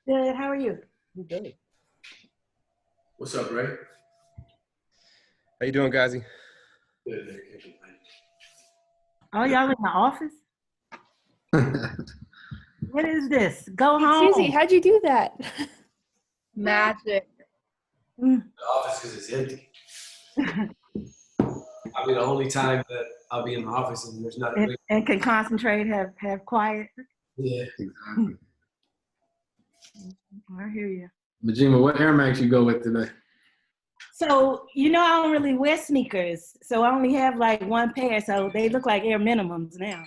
Good. How are you? Good. What's up, Ray? How you doing, Ghazi? Good. Oh, y'all in the office? What is this? Go home. Suzy, how'd you do that? Magic. The office because it's empty. I mean, the only time that I'll be in the office and there's not a big... And can concentrate, have quiet. Yeah. Exactly. I hear you. Mjeema, what Air Max you go with today? So, I don't really wear sneakers. So I only have like one pair. So they look like Air Minimums now.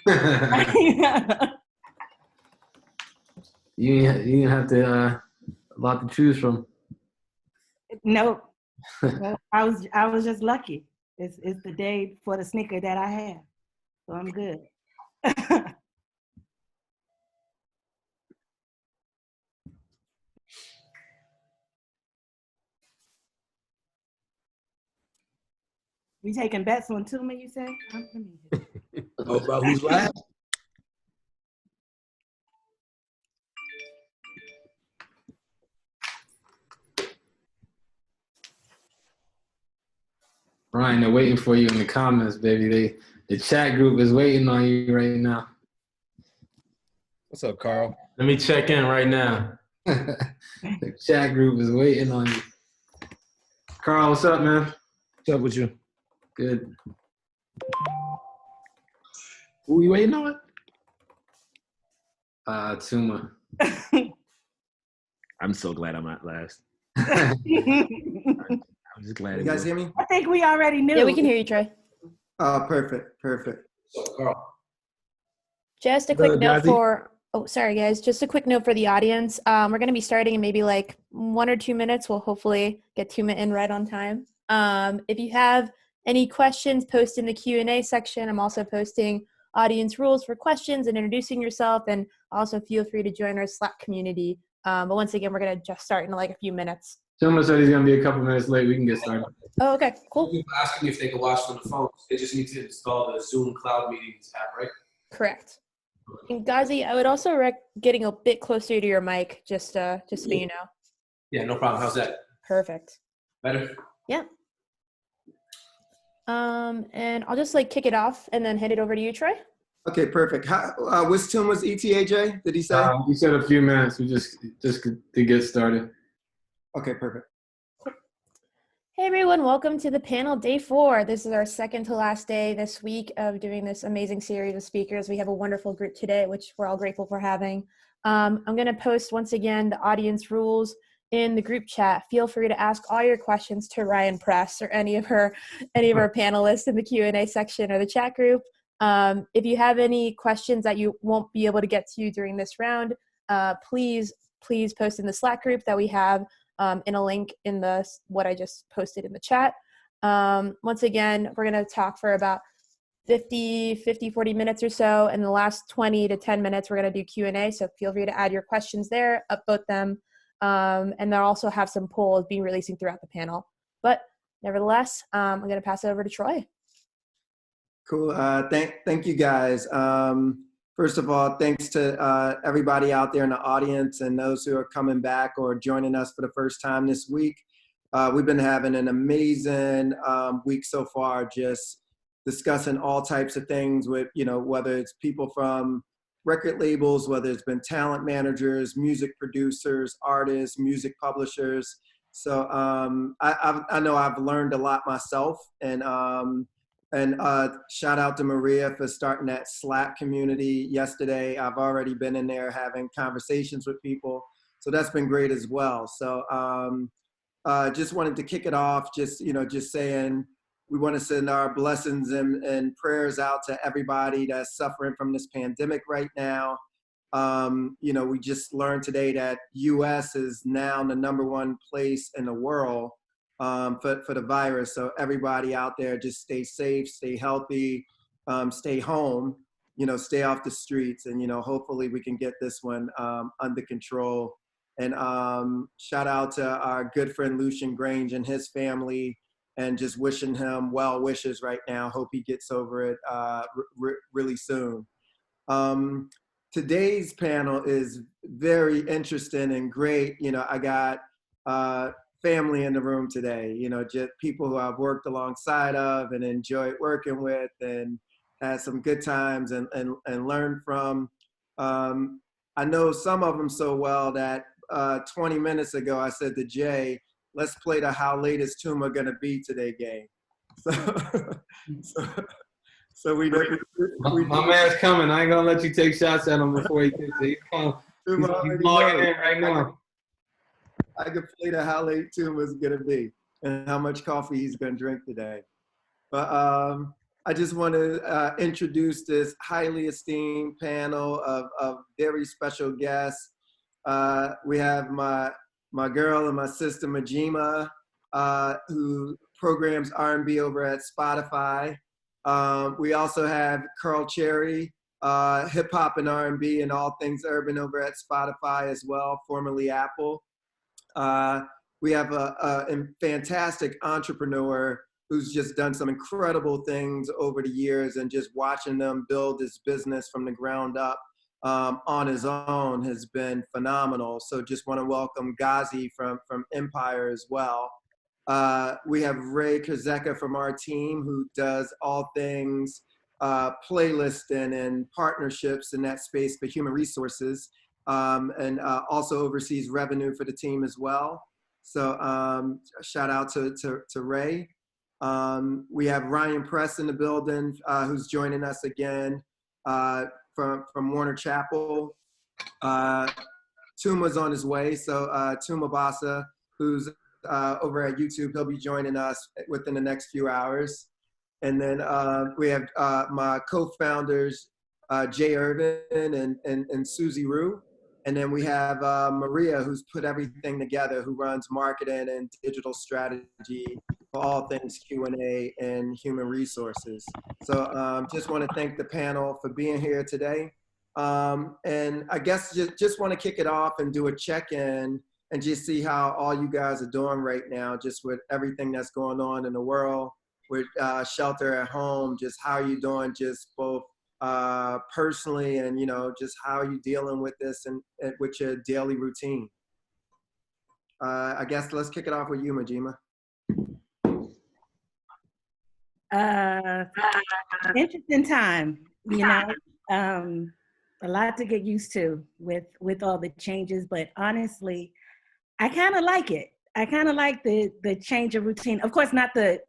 You didn't have to a lot to choose from. Nope. I was just lucky. It's the day for the sneaker that I have. So I'm good. We taking bets on Tuma, you say? Oh, about who's last? Ryan, they're waiting for you in the comments, baby. The chat group is waiting on you right now. What's up, Carl? Let me check in right now. The chat group is waiting on you. Carl, what's up, man? What's up with you? Good. Who you waiting on? Tuma. I'm so glad I'm not last. I'm just glad. You guys hear me? I think we already knew. Yeah, we can hear you, Troy. Perfect. So, Carl. Just a quick Good, note Ghazi. sorry guys, just a quick note for the audience. We're going to be starting in maybe like 1 or 2 minutes. We'll hopefully get Tuma in right on time. If you have any questions, post in the Q&A section. I'm also posting audience rules for questions and introducing yourself, and also feel free to join our Slack community. But once again, we're going to just start in like a few minutes. Tuma said he's going to be a couple minutes late. We can get started. Oh, okay, cool. People asking if they can watch on the phone. They just need to install the Zoom Cloud Meetings app, right? Correct. And Ghazi, I would also getting a bit closer to your mic, just so you know. Yeah, no problem. How's that? Perfect. Better? Yeah. And I'll just like kick it off and then hand it over to you, Troy. Okay, perfect. What's Tuma's ETA, Did he say? He said a few minutes. We just to get started. Okay, perfect. Hey everyone, welcome to the panel day 4. This is our second to last day this week of doing this amazing series of speakers. We have a wonderful group today, which we're all grateful for having. I'm going to post once again the audience rules in the group chat. Feel free to ask all your questions to Ryan Press or any of our panelists in the Q&A section or the chat group. If you have any questions that you won't be able to get to during this round, please post in the Slack group that we have in a link in what I just posted in the chat. Once again, we're going to talk for about 40 minutes or so. And the last 20 to 10 minutes, we're going to do Q&A. So feel free to add your questions there, upvote them. And they'll also have some polls being releasing throughout the panel. But nevertheless, I'm going to pass it over to Troy. Cool. Thank you guys. First of all, thanks to everybody out there in the audience and those who are coming back or joining us for the first time this week. We've been having an amazing week so far, just discussing all types of things with, whether it's people from record labels, whether it's been talent managers, music producers, artists, music publishers. So I know I've learned a lot myself, and shout out to Maria for starting that Slack community yesterday. I've already been in there having conversations with people, so that's been great as well. So just wanted to kick it off, just saying we want to send our blessings and prayers out to everybody that's suffering from this pandemic right now. We just learned today that U.S. is now the #1 place in the world for the virus. So everybody out there, just stay safe, stay healthy, stay home, stay off the streets, and, hopefully we can get this one under control. And shout out to our good friend Lucian Grange and his family, and just wishing him well wishes right now. Hope he gets over it really soon. today's panel is very interesting and great. You know, I got family in the room today, you know, just people who I've worked alongside of and enjoyed working with and had some good times and learned from. I know some of them so well that 20 minutes ago I said to Jay, let's play the How Late Is Tuma Gonna Be Today game. So we My man's coming. I ain't gonna let you take shots at him before he gets it. He's logging in right now. I could play the How Late Tuma's gonna be and how much coffee he's gonna drink today. But I just want to introduce this highly esteemed panel of very special guests. We have my girl and my sister Mjeema, who programs R&B over at Spotify. We also have Chery, hip hop and R&B and all things urban over at Spotify as well, formerly Apple. We have a fantastic entrepreneur who's just done some incredible things over the years, and just watching them build this business from the ground up on his own has been phenomenal. So just want to welcome Ghazi from Empire as well. We have Kurzeka from our team, who does all things playlisting and partnerships in that space for human resources, and also oversees revenue for the team as well. So shout out to Ray. We have Ryan Press in the building, who's joining us again from Warner Chapel. Tuma's on his way, so Tuma Basa, who's over at YouTube, he'll be joining us within the next few hours. And then we have my co-founders, J Erving and Suzy Ryoo. And then we have Maria, who's put everything together, who runs marketing and digital strategy for all things Q&A and human resources. So just want to thank the panel for being here today. And I guess just want to kick it off and do a check-in and just see how all you guys are doing right now, just with everything that's going on in the world, with shelter at home. Just how are you doing, just both personally and, you know, just how are you dealing with this and with your daily routine? I guess let's kick it off with you, Mjeema. Interesting time, you know, a lot to get used to with all the changes, but honestly, I kind of like it. I kind of like the change of routine. Of course, not the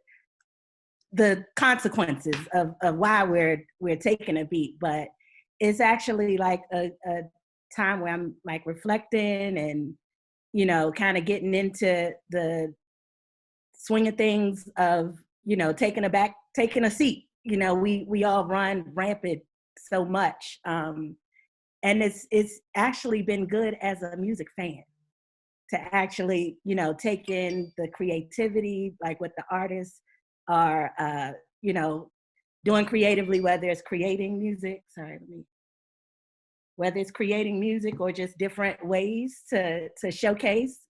consequences of why we're taking a beat, but it's actually like a time where I'm like reflecting and, you know, kind of getting into the swing of things of, you know, taking a seat. You know, we all run rampant so much. And it's actually been good as a music fan to actually, you know, take in the creativity, like what the artists are, you know, doing creatively, whether it's creating music, whether it's creating music or just different ways to showcase,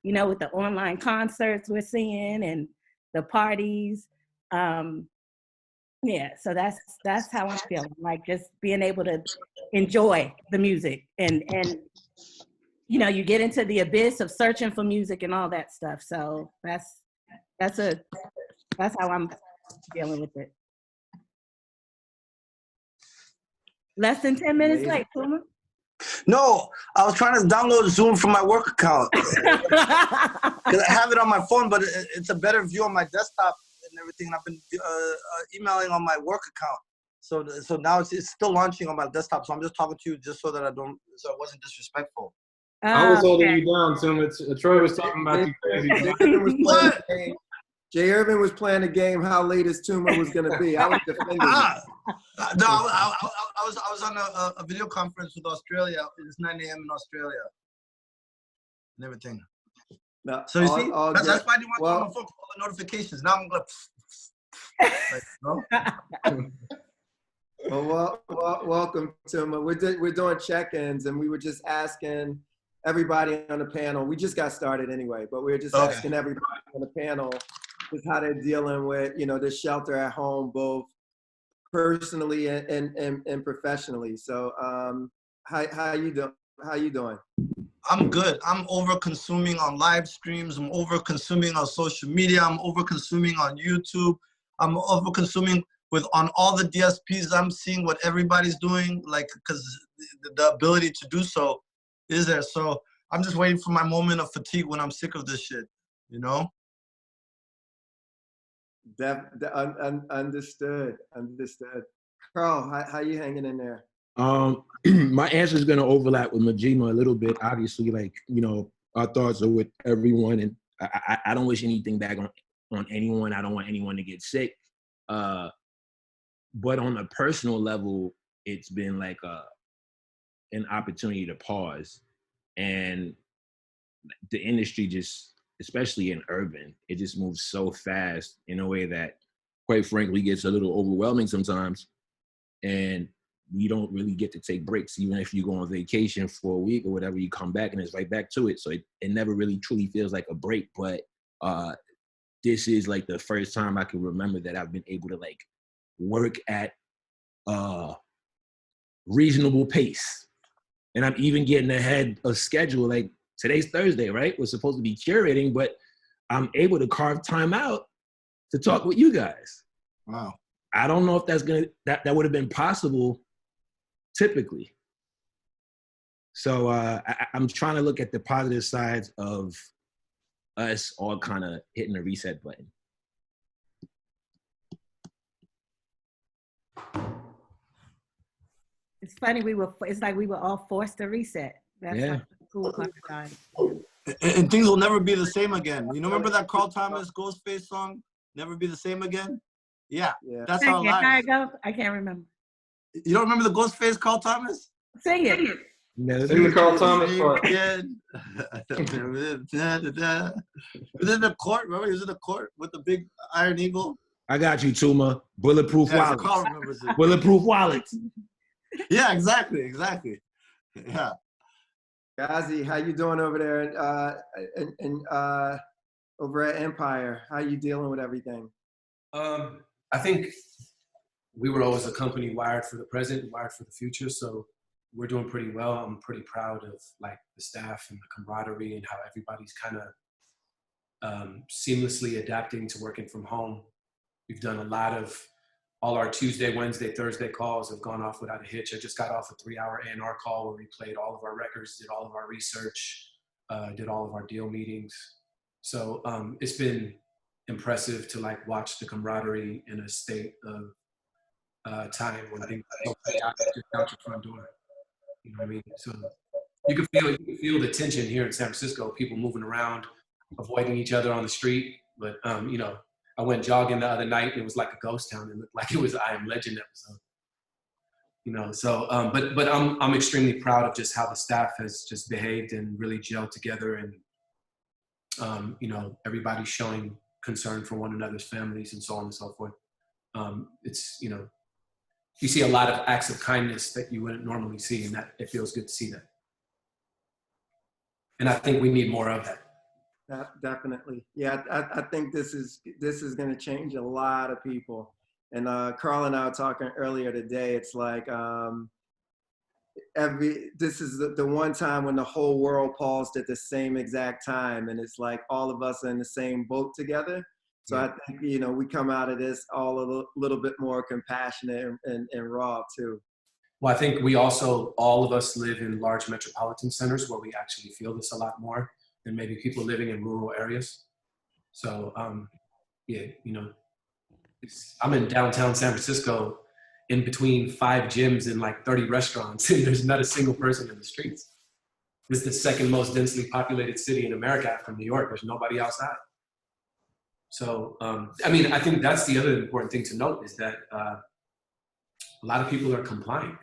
you know, with the online concerts we're seeing and the parties. Yeah, so that's how I'm feeling, like just being able to enjoy the music and you know, you get into the abyss of searching for music and all that stuff. So that's how I'm dealing with it. Less than 10 minutes late, Tuma. No, I was trying to download Zoom from my work account. 'Cause I have it on my phone, but it's a better view on my desktop and everything. I've been emailing on my work account. So now it's still launching on my desktop. So I'm just talking to you just so that I wasn't disrespectful. I was holding you down, Tim. Troy was talking about you crazy. What? J Erving was playing a game. How late is Tuma was going to be? I was defending. No, I was on a video conference with Australia. It's 9 a.m. in Australia and everything. No, So you see, that's why I didn't want to on my phone, all the notifications. Now I'm going Well, welcome, Tuma. We're doing check-ins, and we were just asking everybody on the panel. We just got started anyway, but we were just asking everybody on the panel just how they're dealing with, you know, the shelter at home, both personally and professionally. So How you doing? How you doing? I'm good. I'm over consuming on live streams. I'm over consuming on social media. I'm over consuming on YouTube. I'm over consuming on all the DSPs. I'm seeing what everybody's doing, like, because the ability to do so is there. So I'm just waiting for my moment of fatigue when I'm sick of this shit, you know? Understood. Carl, how you hanging in there? My answer is going to overlap with Mjeema a little bit. Obviously, like, you know, our thoughts are with everyone, and I don't wish anything back on anyone. I don't want anyone to get sick. But on a personal level, it's been like an opportunity to pause. And the industry just, especially in urban, it just moves so fast in a way that, quite frankly, gets a little overwhelming sometimes. And you don't really get to take breaks. Even if you go on vacation for a week or whatever, you come back and it's right back to it. So it never really truly feels like a break. But this is like the first time I can remember that I've been able to like work at reasonable pace. And I'm even getting ahead of schedule. Like today's Thursday, right? We're supposed to be curating, but I'm able to carve time out to talk with you guys. Wow. I don't know if that would have been possible typically. So I'm trying to look at the positive sides of us all kind of hitting the reset button. It's funny, it's like we were all forced to reset. That's Yeah. like the cool part about it. And things will never be the same again. You know, remember that Carl Thomas Ghostface song, Never Be the Same Again? Yeah. That's our lives. How it go? I can't remember. You don't remember the Ghostface Carl Thomas? Sing it. Sing the Carl Thomas part. Was in the court, remember? He was in the court with the big Iron Eagle. I got you, Tuma. Bulletproof Yeah, wallets. Carl remembers it. Bulletproof wallets. Yeah, exactly. Yeah. Ghazi, how you doing over there over at Empire? How you dealing with everything? I think we were always a company wired for the present, wired for the future. So we're doing pretty well. I'm pretty proud of like the staff and the camaraderie and how everybody's kind of seamlessly adapting to working from home. We've done a lot of, all our Tuesday, Wednesday, Thursday calls have gone off without a hitch. I just got off a 3-hour A&R call where we played all of our records, did all of our research, did all of our deal meetings. So it's been impressive to like watch the camaraderie in a state of time when things are so chaotic just out your front door. You know what I mean? So you can feel the tension here in San Francisco, people moving around, avoiding each other on the street. But you know, I went jogging the other night and it was like a ghost town. It looked like it was I Am Legend episode. You know, so but I'm extremely proud of just how the staff has just behaved and really gelled together, and you know, everybody's showing concern for one another's families and so on and so forth. It's, you know, you see a lot of acts of kindness that you wouldn't normally see, and that it feels good to see that. And I think we need more of that. Definitely. Yeah, I think this is going to change a lot of people. And Carl and I were talking earlier today. It's like this is the one time when the whole world paused at the same exact time, and it's like all of us are in the same boat together. So yeah. I think, you know, we come out of this all a little bit more compassionate and raw too. Well, I think we also, all of us live in large metropolitan centers where we actually feel this a lot more than maybe people living in rural areas. So, yeah, you know, I'm in downtown San Francisco in between 5 gyms and like 30 restaurants, and there's not a single person in the streets. This is the second most densely populated city in America after New York. There's nobody outside. So, I mean, I think that's the other important thing to note is that a lot of people are complying.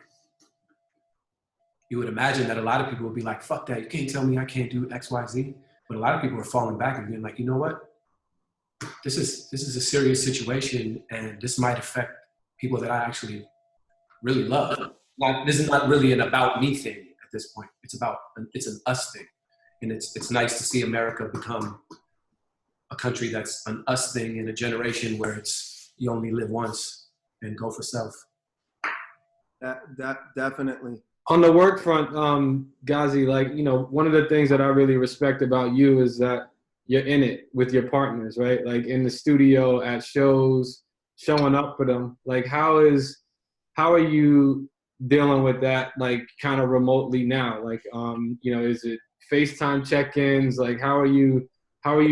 You would imagine that a lot of people would be like, fuck that, you can't tell me I can't do X, Y, Z. But a lot of people are falling back and being like, you know what? This is a serious situation, and this might affect people that I actually really love. This is not really an about me thing at this point. It's an us thing. And it's nice to see America become a country that's an us thing in a generation where it's you only live once and go for self. That definitely. On the work front, Ghazi, like, you know, one of the things that I really respect about you is that you're in it with your partners, right? Like in the studio, at shows, showing up for them. Like, how are you dealing with that, like, kind of remotely now? Like, you know, is it FaceTime check-ins? Like, how are you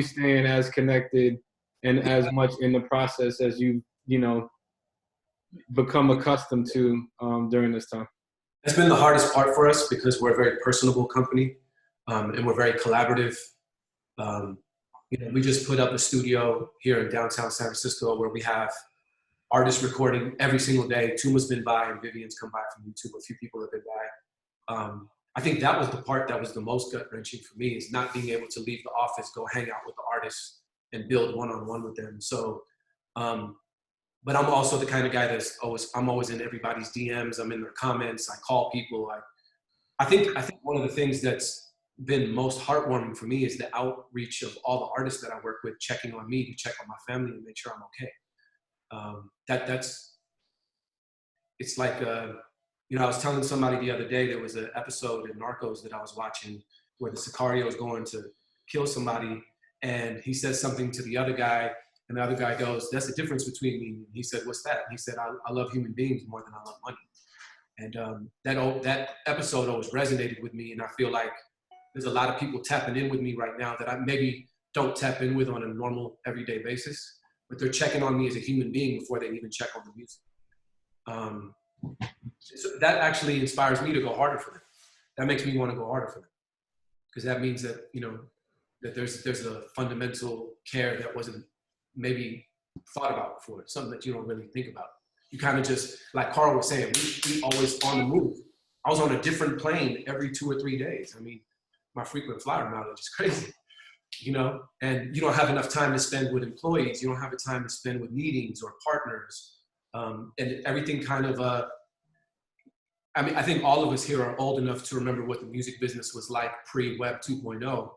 staying as connected and as much in the process as you know, become accustomed to during this time? It's been the hardest part for us because we're a very personable company, and we're very collaborative. You know, we just put up a studio here in downtown San Francisco where we have artists recording every single day. Tuma's been by and Vivian's come by from YouTube. A few people have been by. I think that was the part that was the most gut-wrenching for me, is not being able to leave the office, go hang out with the artists and build one-on-one with them. So, but I'm also the kind of guy I'm always in everybody's DMs. I'm in their comments. I call people. I think one of the things that's been most heartwarming for me is the outreach of all the artists that I work with, checking on me, to check on my family and make sure I'm okay. It's like, you know, I was telling somebody the other day, there was an episode in Narcos that I was watching where the Sicario is going to kill somebody, and he says something to the other guy, and the other guy goes, "That's the difference between me." And he said, "What's that?" And he said, I love human beings more than I love money. And that episode always resonated with me, and I feel like there's a lot of people tapping in with me right now that I maybe don't tap in with on a normal, everyday basis, but they're checking on me as a human being before they even check on the music. So that actually inspires me to go harder for them. That makes me want to go harder for them, because that means that, you know, that there's a fundamental care that wasn't maybe thought about before, something that you don't really think about. You kind of just, like Carl was saying, we always on the move. I was on a different plane every 2 or 3 days. I mean, my frequent flyer mileage is crazy, you know, and you don't have enough time to spend with employees. You don't have the time to spend with meetings or partners. And everything kind of, I mean, I think all of us here are old enough to remember what the music business was like pre-Web 2.0.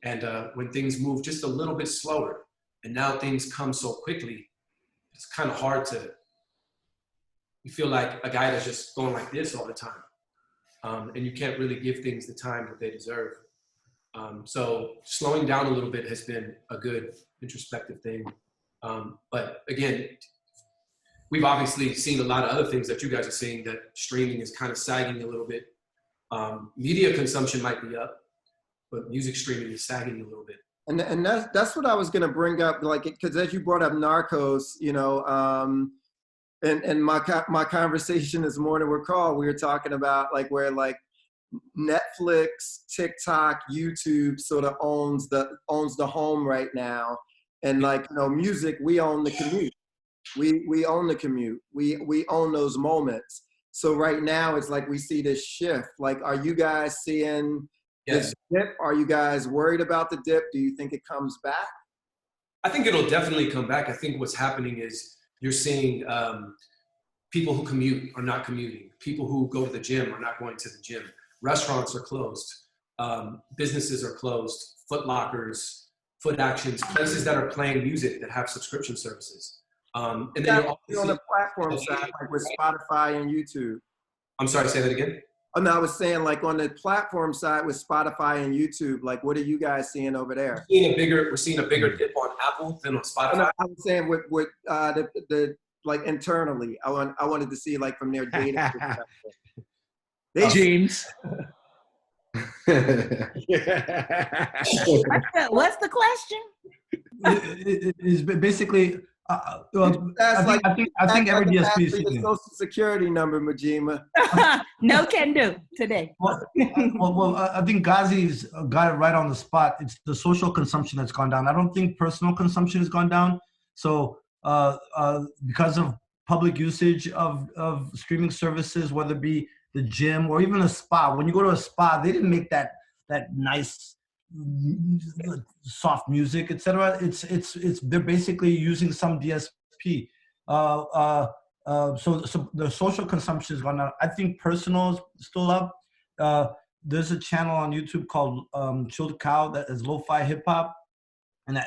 And when things move just a little bit slower, and now things come so quickly, it's kind of hard to, you feel like a guy that's just going like this all the time. And you can't really give things the time that they deserve. So slowing down a little bit has been a good introspective thing. But again, we've obviously seen a lot of other things that you guys are seeing, that streaming is kind of sagging a little bit. Media consumption might be up, but music streaming is sagging a little bit. And that's what I was going to bring up, like, because as you brought up Narcos, you know, and my conversation this morning with Carl, we were talking about like where like Netflix, TikTok, YouTube sort of owns the home right now, and like, you know, music, we own the commute. We own the commute. We own those moments. So right now it's like we see this shift. Like, are you guys seeing this dip? Are you guys worried about the dip? Do you think it comes back? I think it'll definitely come back. I think what's happening is you're seeing people who commute are not commuting. People who go to the gym are not going to the gym. Restaurants are closed. Businesses are closed. Foot Lockers, Foot Actions, places that are playing music that have subscription services. And then you're also on the platform side, like with Spotify and YouTube. I'm sorry, say that again? Oh, no, I was saying like on the platform side with Spotify and YouTube, like what are you guys seeing over there? We're seeing a bigger dip on Apple than on Spotify. Oh, no, I was saying with the like internally, I wanted to see like from their data perspective. James. What's the question? It's basically, well, I think every DSP is the social security number, Mjeema. No can do today. Well, I think Ghazi's got it right on the spot. It's the social consumption that's gone down. I don't think personal consumption has gone down. So because of public usage of streaming services, whether it be the gym or even a spa. When you go to a spa, they didn't make that nice soft music, etc. It's they're basically using some DSP. So the social consumption has gone down. I think personal is still up. There's a channel on YouTube called Chilled Cow that is lo-fi hip hop, and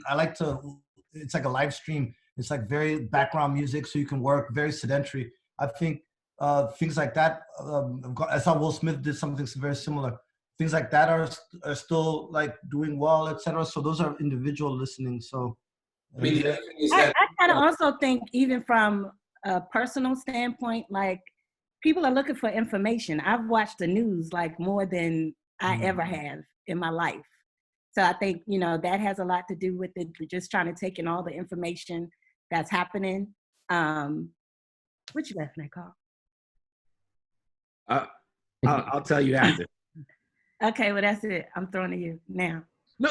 I like to. It's like a live stream. It's like very background music, so you can work. Very sedentary. I think things like that. I saw Will Smith did something very similar. Things like that are still like doing well, etc. So those are individual listening. So I mean, the other thing is I that kind of also think, even from a personal standpoint, like people are looking for information. I've watched the news like more than I ever have in my life. So I think, you know, that has a lot to do with it. Just trying to take in all the information that's happening. What you laughing at, Carl? I'll tell you after. Okay, well, that's it. I'm throwing to you now. No.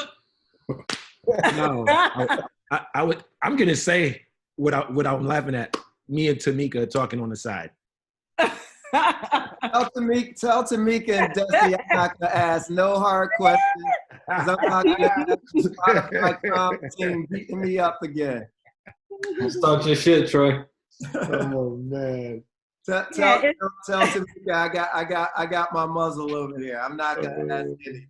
I'm gonna say what I'm laughing at. Me and Tamika talking on the side. Tell Tamika and Dusty I'm not gonna ask no hard questions. 'Cause I'm not gonna have my team beating me up again. Start your shit, Troy. Oh man. Tell Tamika I got my muzzle over here. I'm not gonna ask anything.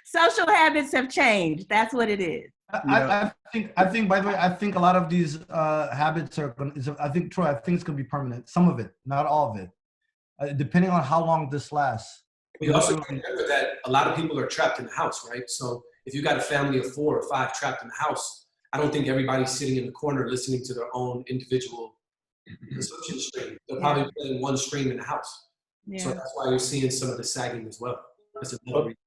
Social habits have changed. That's what it is. I think. By the way, I think a lot of these habits are going. I think, Troy, I think it's going to be permanent. Some of it, not all of it, depending on how long this lasts. we also remember that a lot of people are trapped in the house, right? So if you got a family of 4 or 5 trapped in the house, I don't think everybody's sitting in the corner listening to their own individual consumption stream. They're probably playing one stream in the house. Yeah. So that's why you're seeing some of the sagging as well. That's another reason.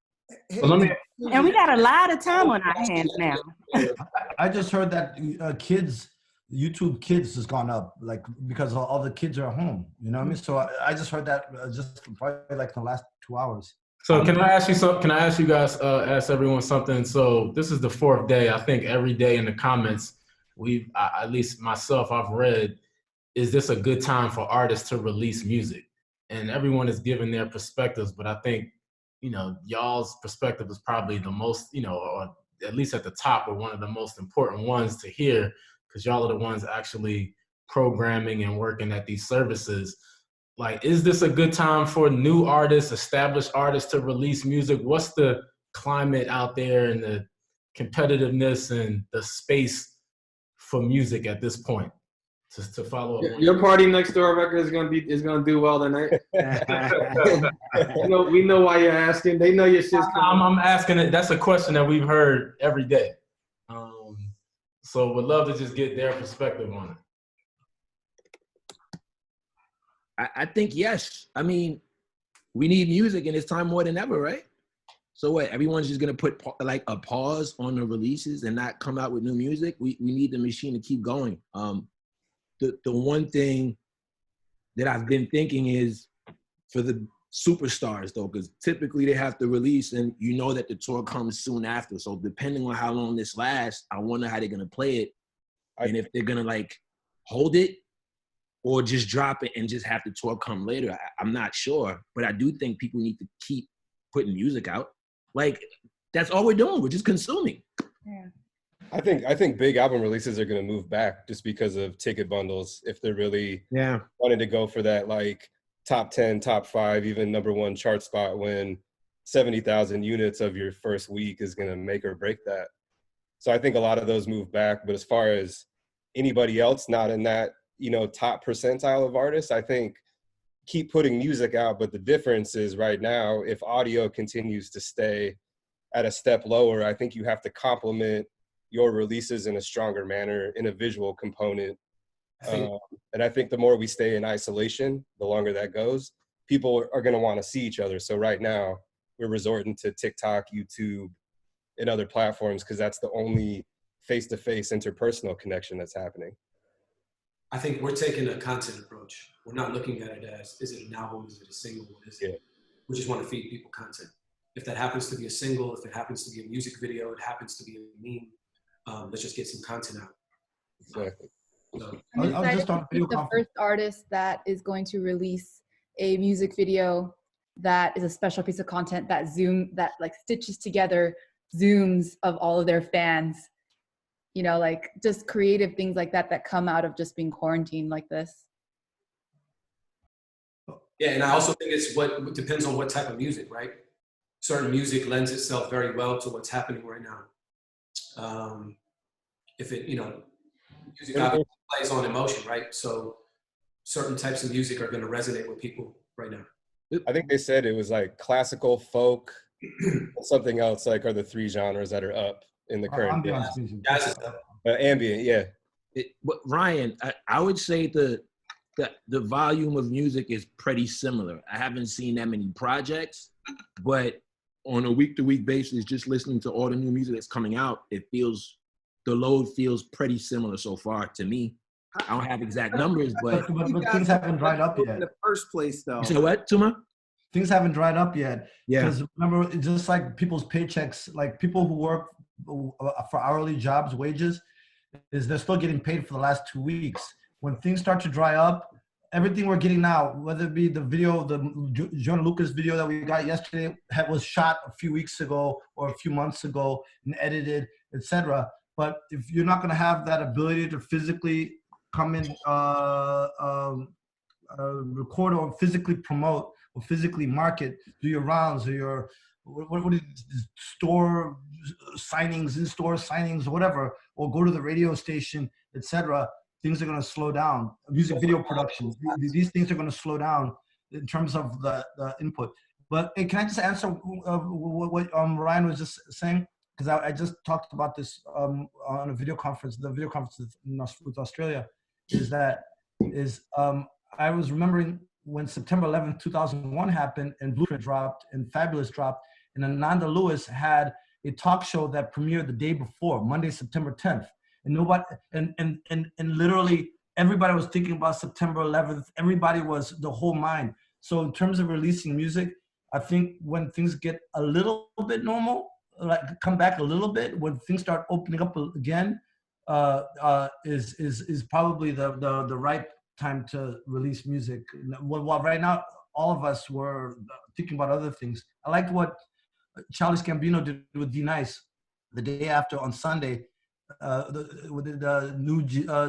And we got a lot of time on our hands now. I just heard that YouTube Kids has gone up, like because all the kids are at home. You know what I mean? So I just heard that just probably like in the last 2 hours. So can I ask you something? Can I ask you guys, ask everyone something? So this is the 4th day. I think every day in the comments, at least myself, I've read, is this a good time for artists to release music? And everyone is giving their perspectives, but I think, you know, y'all's perspective is probably the most, you know, or at least at the top, or one of the most important ones to hear, because y'all are the ones actually programming and working at these services. Like, is this a good time for new artists, established artists to release music? What's the climate out there and the competitiveness and the space for music at this point? To follow up. Your Party Next Door record is gonna do well tonight. We know why you're asking. They know your shit's coming. I'm asking it. That's a question that we've heard every day. So would love to just get their perspective on it. I think yes. I mean, we need music, and it's time more than ever, right? So what? Everyone's just gonna put like a pause on the releases and not come out with new music. We need the machine to keep going. The one thing that I've been thinking is for the superstars, though, because typically they have to release, and you know that the tour comes soon after. So depending on how long this lasts, I wonder how they're gonna play it, and if they're gonna like hold it or just drop it and just have the tour come later. I'm not sure, but I do think people need to keep putting music out. Like, that's all we're doing. We're just consuming. Yeah. I think big album releases are going to move back just because of ticket bundles. If they're really wanting to go for that, like top 10, top 5, even #1 chart spot, when 70,000 units of your first week is going to make or break that. So I think a lot of those move back. But as far as anybody else not in that, you know, top percentile of artists, I think keep putting music out. But the difference is right now, if audio continues to stay at a step lower, I think you have to complement your releases in a stronger manner, in a visual component. And I think the more we stay in isolation, the longer that goes, people are going to want to see each other. So right now we're resorting to TikTok, YouTube, and other platforms because that's the only face-to-face interpersonal connection that's happening. I think we're taking a content approach. We're not looking at it as, is it an album, is it a single, what is it? We just want to feed people content. If that happens to be a single, if it happens to be a music video, it happens to be a meme, let's just get some content out. Exactly. So, I'm excited to be the first artist that is going to release a music video that is a special piece of content that like stitches together Zooms of all of their fans. You know, like just creative things like that come out of just being quarantined like this. Yeah, and I also think it depends on what type of music, right? Certain music lends itself very well to what's happening right now. If it, you know, music obviously plays on emotion, right? So certain types of music are going to resonate with people right now. I think they said it was like classical, folk, something else, like are the 3 genres that are up in the current day. Ambient, yeah. But Ryan, I would say the volume of music is pretty similar. I haven't seen that many projects, but on a week-to-week basis, just listening to all the new music that's coming out, the load feels pretty similar so far to me. I don't have exact numbers, but things haven't dried up yet. In the first place, though. You said what, Tuma? Things haven't dried up yet. Yeah. Because remember, it's just like people's paychecks, like people who work for hourly jobs, wages, they're still getting paid for the last 2 weeks. When things start to dry up, everything we're getting now, whether it be the video, the John Lucas video that we got yesterday, was shot a few weeks ago or a few months ago and edited, etc. But if you're not going to have that ability to physically come in, record or physically promote or physically market, do your rounds or your what is store signings, in-store signings, or whatever, or go to the radio station, etc. Things are going to slow down. Music video production, these things are going to slow down in terms of the input. But hey, can I just answer what Ryan was just saying? Because I just talked about this on a video conference, the video conference with Australia, I was remembering when September 11th, 2001 happened and Blueprint dropped and Fabulous dropped, and Ananda Lewis had a talk show that premiered the day before, Monday, September 10th. And nobody, and literally everybody was thinking about September 11th. Everybody was the whole mind. So in terms of releasing music, I think when things get a little bit normal, like come back a little bit, when things start opening up again, is probably the right time to release music. While right now, all of us were thinking about other things. I liked what Childish Gambino did with D Nice the day after on Sunday. The new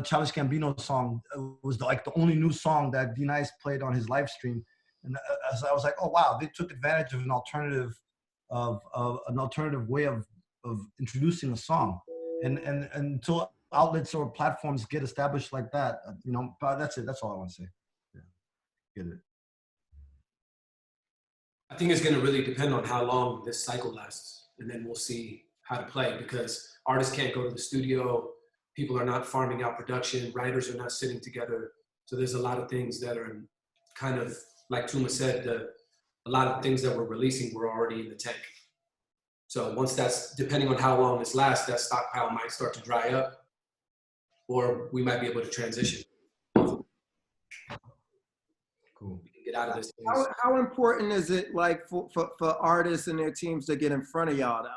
Childish Gambino song was the only new song that D Nice played on his live stream, and I was like, oh wow, they took advantage of an alternative way of introducing a song, and until outlets or platforms get established like that, that's it. That's all I want to say. Yeah. Get it. I think it's going to really depend on how long this cycle lasts, and then we'll see how to play, because artists can't go to the studio, people are not farming out production, writers are not sitting together. So there's a lot of things that are kind of, like Tuma said, a lot of things that we're releasing were already in the tank. So once that's, depending on how long this lasts, that stockpile might start to dry up, or we might be able to transition. Cool. Get out of this. How important is it, like, for artists and their teams to get in front of y'all, though?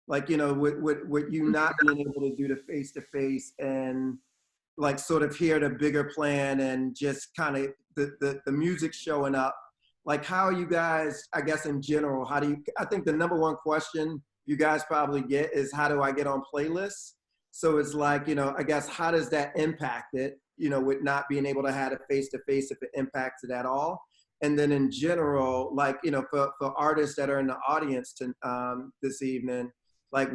Like, with you not being able to do the face-to-face and, like, sort of hear the bigger plan and just kind of the music showing up. Like, how you guys, I guess in general, I think the number one question you guys probably get is, how do I get on playlists? So it's like, I guess, how does that impact it, with not being able to have a face-to-face, if it impacts it at all? And then in general, like, for artists that are in the audience this evening, like,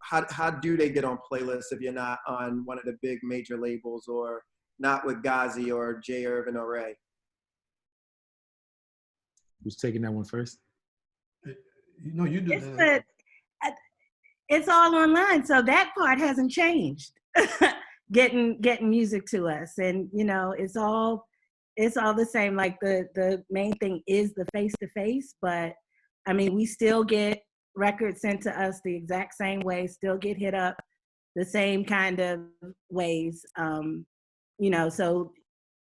how do they get on playlists if you're not on one of the big major labels, or not with Ghazi or J Erving or Ray? Who's taking that one first? You do. It's all online, so that part hasn't changed. getting music to us, and it's all the same. Like the main thing is the face-to-face, but I mean, we still get records sent to us the exact same way, still get hit up the same kind of ways. So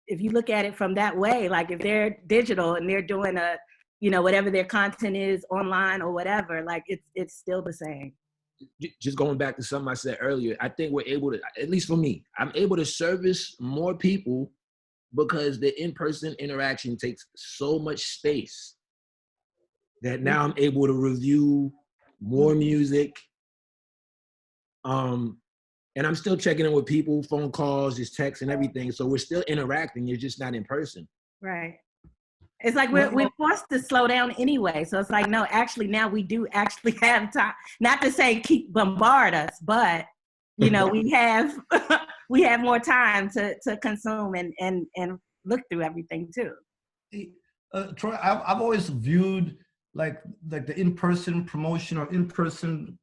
if you look at it from that way, like if they're digital and they're doing whatever their content is online or whatever, like it's still the same. Just going back to something I said earlier, I think we're able to, at least for me, I'm able to service more people because the in-person interaction takes so much space that now I'm able to review more music. And I'm still checking in with people, phone calls, just texts and everything. So we're still interacting, you're just not in person. Right. It's like we're forced to slow down anyway. So it's like, no, actually now we do actually have time. Not to say keep bombard us, but we have we have more time to consume and look through everything too. Troy, I've always viewed like the in-person promotion or in-person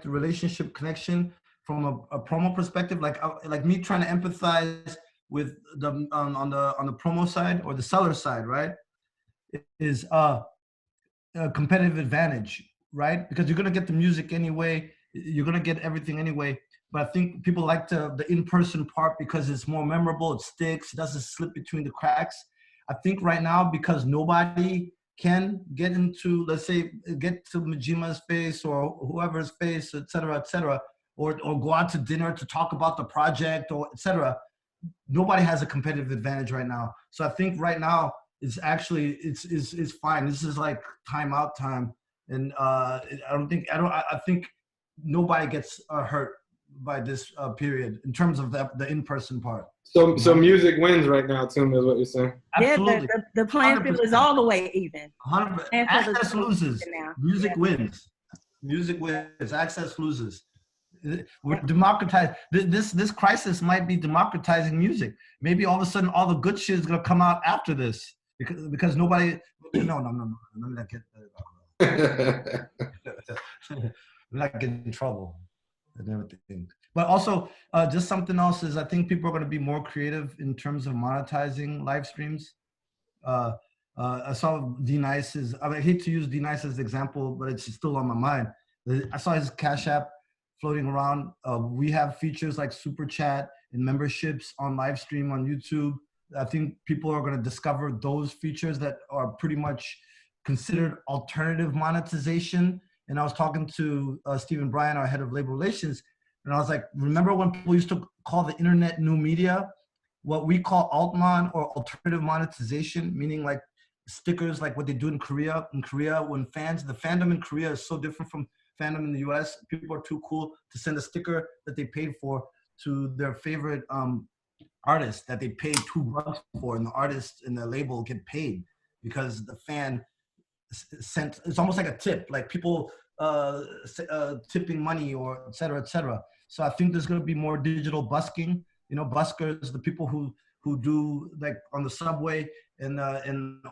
relationship connection from a promo perspective, like me trying to empathize with the on the promo side or the seller side, right? Is a competitive advantage, right? Because you're gonna get the music anyway, you're gonna get everything anyway. But I think people like the in-person part because it's more memorable, it sticks, it doesn't slip between the cracks. I think right now, because nobody can get into, let's say, get to Mjeema's face or whoever's face, et cetera, or go out to dinner to talk about the project or et cetera, nobody has a competitive advantage right now. So I think right now it's actually, it's fine. This is like timeout time. And I think nobody gets hurt by this period in terms of the in-person part. So music wins right now, Tuma, is what you're saying. Absolutely. Yeah, the playing field is all the way even. 100%. Access loses. Music wins. Music wins. Access loses. We're democratized. This crisis might be democratizing music. Maybe all of a sudden all the good shit is gonna come out after this because nobody. No. Let me not get. Not get in trouble and everything. But also, just something else is I think people are going to be more creative in terms of monetizing live streams. I saw D-Nice's, I hate to use D-Nice as an example, but it's still on my mind. I saw his Cash App floating around. We have features like Super Chat and memberships on live stream on YouTube. I think people are going to discover those features that are pretty much considered alternative monetization. And I was talking to Stephen Bryan, our head of labor relations, and I was like, remember when people used to call the internet new media? What we call altmon or alternative monetization, meaning like stickers, like what they do in Korea. In Korea, when the fandom in Korea is so different from fandom in the US, people are too cool to send a sticker that they paid for to their favorite artist that they paid $2 for, and the artist and the label get paid because the fan sent. It's almost like a tip, like people tipping money or et cetera, et cetera. So I think there's going to be more digital busking. You know, buskers, the people who do like on the subway and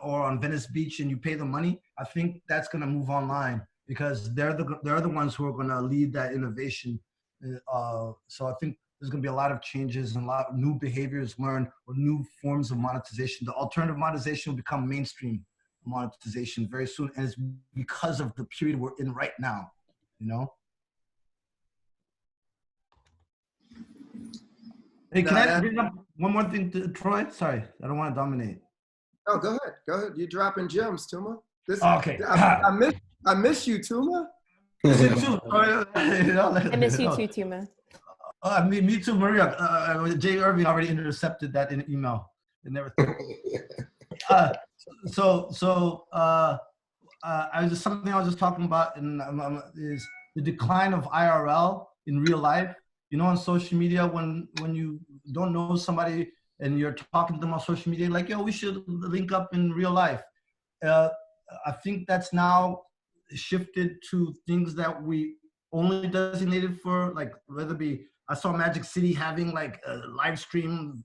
or on Venice Beach, and you pay them money. I think that's going to move online because they're the ones who are going to lead that innovation. So I think there's going to be a lot of changes and a lot of new behaviors learned or new forms of monetization. The alternative monetization will become mainstream monetization very soon, and it's because of the period we're in right now. You know. Hey, can I bring up one more thing to Troy? Sorry, I don't want to dominate. Oh, go ahead. Go ahead. You're dropping gems, Tuma. Okay. I miss you, Tuma. Miss you too. I miss you too, Tuma. Me too, Maria. J Erving already intercepted that in email and everything. Something I was just talking about is the decline of IRL in real life. You know, on social media, when you don't know somebody and you're talking to them on social media, like, yo, we should link up in real life. I think that's now shifted to things that we only designated for, like, whether it be, I saw Magic City having like a live stream,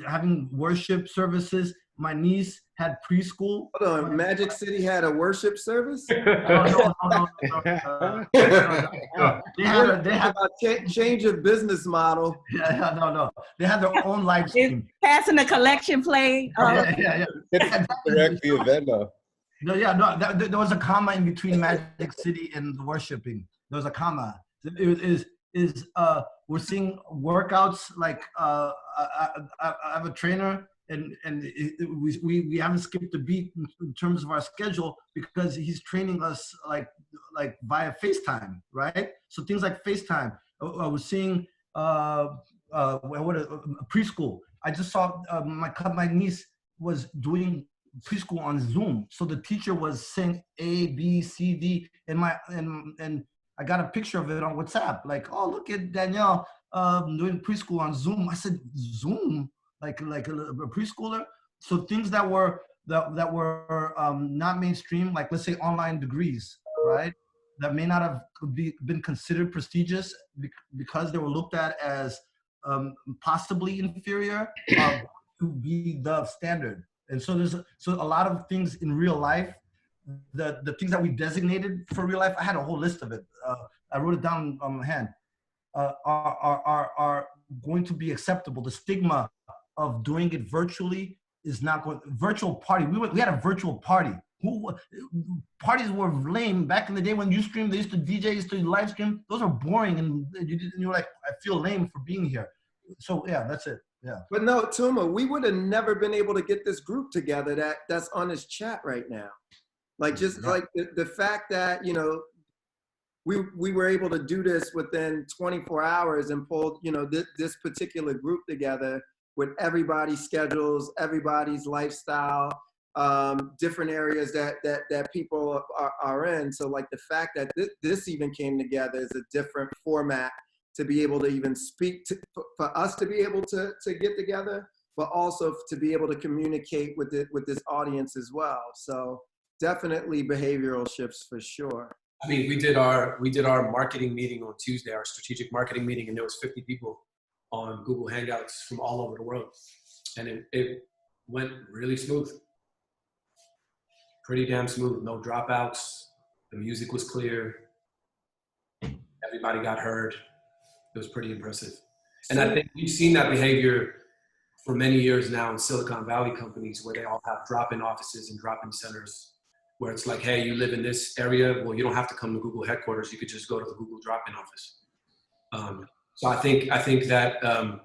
having worship services. My niece had preschool. Hold on, Magic City had a worship service? No. They had a change of business model. Yeah, no. They had their own live stream. Passing the collection plate. Yeah. Direct the event now. There was a comma in between Magic City and the worshiping. There was a comma. We're seeing workouts like I have a trainer and we haven't skipped a beat in terms of our schedule because he's training us like via FaceTime, right? So things like FaceTime. We're seeing preschool. I just saw my niece was doing preschool on Zoom. So the teacher was saying A, B, C, D, and I got a picture of it on WhatsApp. Like, oh, look at Danielle doing preschool on Zoom. I said, Zoom, like a preschooler. So things that were not mainstream, like let's say online degrees, right? That may not have been considered prestigious because they were looked at as possibly inferior. to be the standard. And so a lot of things in real life, the things that we designated for real life, I had a whole list of it. I wrote it down on my hand. Are going to be acceptable. The stigma of doing it virtually is not going. Virtual party. We had a virtual party. Parties were lame back in the day when you streamed. They used to DJ, used to live stream. Those are boring, and you're like, I feel lame for being here. So yeah, that's it. Yeah. But no, Tuma, we would have never been able to get this group together that's on this chat right now. Like just like the fact that, you know, we were able to do this within 24 hours and pull, you know, this particular group together with everybody's schedules, everybody's lifestyle, different areas that people are in. So like the fact that this even came together is a different format to be able to even speak to, for us to be able to get together, but also to be able to communicate with this audience as well. So definitely behavioral shifts for sure. I mean, we did our marketing meeting on Tuesday, our strategic marketing meeting, and there was 50 people on Google Hangouts from all over the world. And it went really smooth. Pretty damn smooth, no dropouts. The music was clear. Everybody got heard. It was pretty impressive. And I think we've seen that behavior for many years now in Silicon Valley companies where they all have drop-in offices and drop-in centers where it's like, hey, you live in this area, well, you don't have to come to Google headquarters. You could just go to the Google drop-in office. So I think that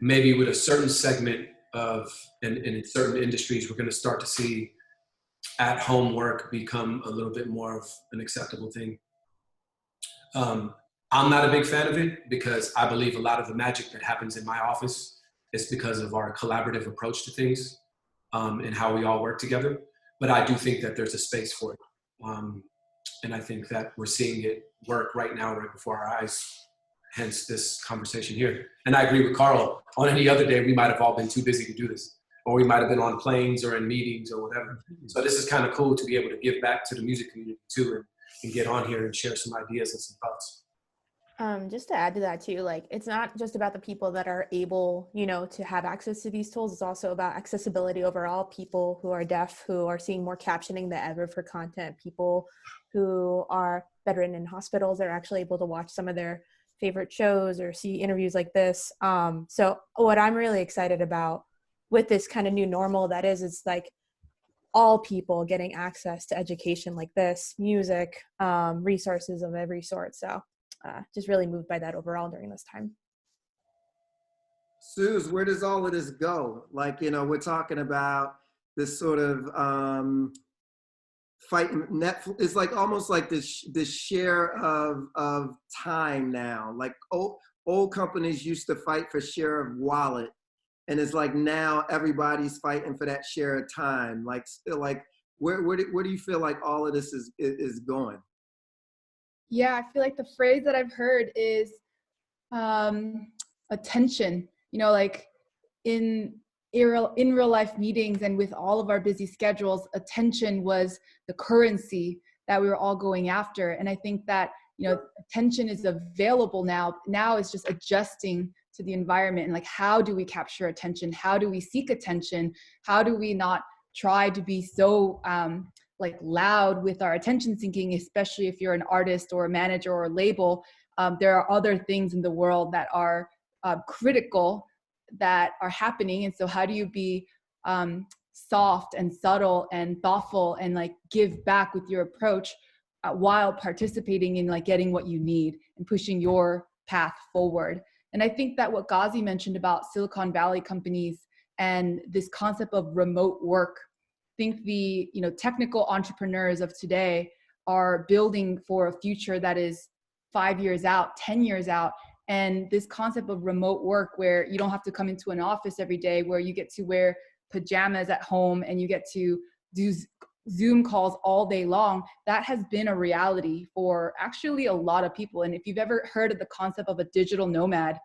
maybe with a certain segment of, and in certain industries, we're gonna start to see at-home work become a little bit more of an acceptable thing. I'm not a big fan of it because I believe a lot of the magic that happens in my office is because of our collaborative approach to things and how we all work together. But I do think that there's a space for it. And I think that we're seeing it work right now, right before our eyes, hence this conversation here. And I agree with Carl. On any other day, we might have all been too busy to do this, or we might have been on planes or in meetings or whatever. So this is kind of cool to be able to give back to the music community too and get on here and share some ideas and some thoughts. Just to add to that too, like it's not just about the people that are able, you know, to have access to these tools. It's also about accessibility overall. People who are deaf, who are seeing more captioning than ever for content. People who are bedridden in hospitals are actually able to watch some of their favorite shows or see interviews like this. So what I'm really excited about with this kind of new normal that is, it's like all people getting access to education like this, music, resources of every sort. So just really moved by that overall during this time. Suze, where does all of this go? Like, you know, we're talking about this sort of fighting Netflix. It's like almost like this share of time now. Like old companies used to fight for share of wallet, and it's like now everybody's fighting for that share of time. Like, still, like where do you feel like all of this is going? Yeah, I feel like the phrase that I've heard is attention. You know, like in real life meetings and with all of our busy schedules, attention was the currency that we were all going after. And I think that, you know, attention is available now. Now it's just adjusting to the environment and like, how do we capture attention? How do we seek attention? How do we not try to be so like loud with our attention seeking, especially if you're an artist or a manager or a label? There are other things in the world that are critical that are happening. And so how do you be soft and subtle and thoughtful and like give back with your approach while participating in like getting what you need and pushing your path forward? And I think that what Ghazi mentioned about Silicon Valley companies and this concept of remote work, I think the, you know, technical entrepreneurs of today are building for a future that is 5 years out, 10 years out. And this concept of remote work where you don't have to come into an office every day, where you get to wear pajamas at home and you get to do Zoom calls all day long, that has been a reality for actually a lot of people. And if you've ever heard of the concept of a digital nomad,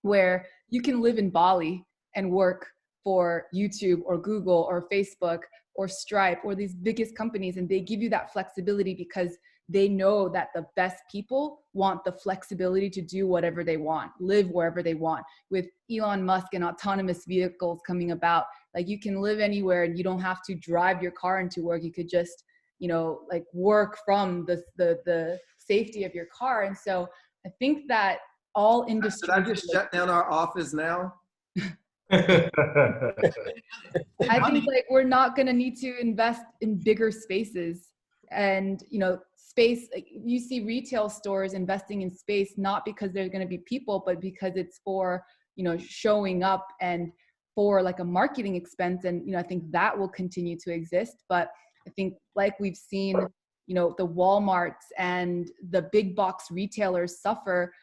where you can live in Bali and work for YouTube or Google or Facebook or Stripe or these biggest companies, and they give you that flexibility because they know that the best people want the flexibility to do whatever they want, live wherever they want. With Elon Musk and autonomous vehicles coming about, like you can live anywhere and you don't have to drive your car into work. You could just, you know, like work from the safety of your car. And so I think that all industries— Should I just shut down our office now? I think like we're not going to need to invest in bigger spaces. And, you know, space, like, you see retail stores investing in space, not because there's going to be people, but because it's for, you know, showing up and for like a marketing expense. And, you know, I think that will continue to exist. But I think like we've seen, you know, the Walmarts and the big box retailers suffer.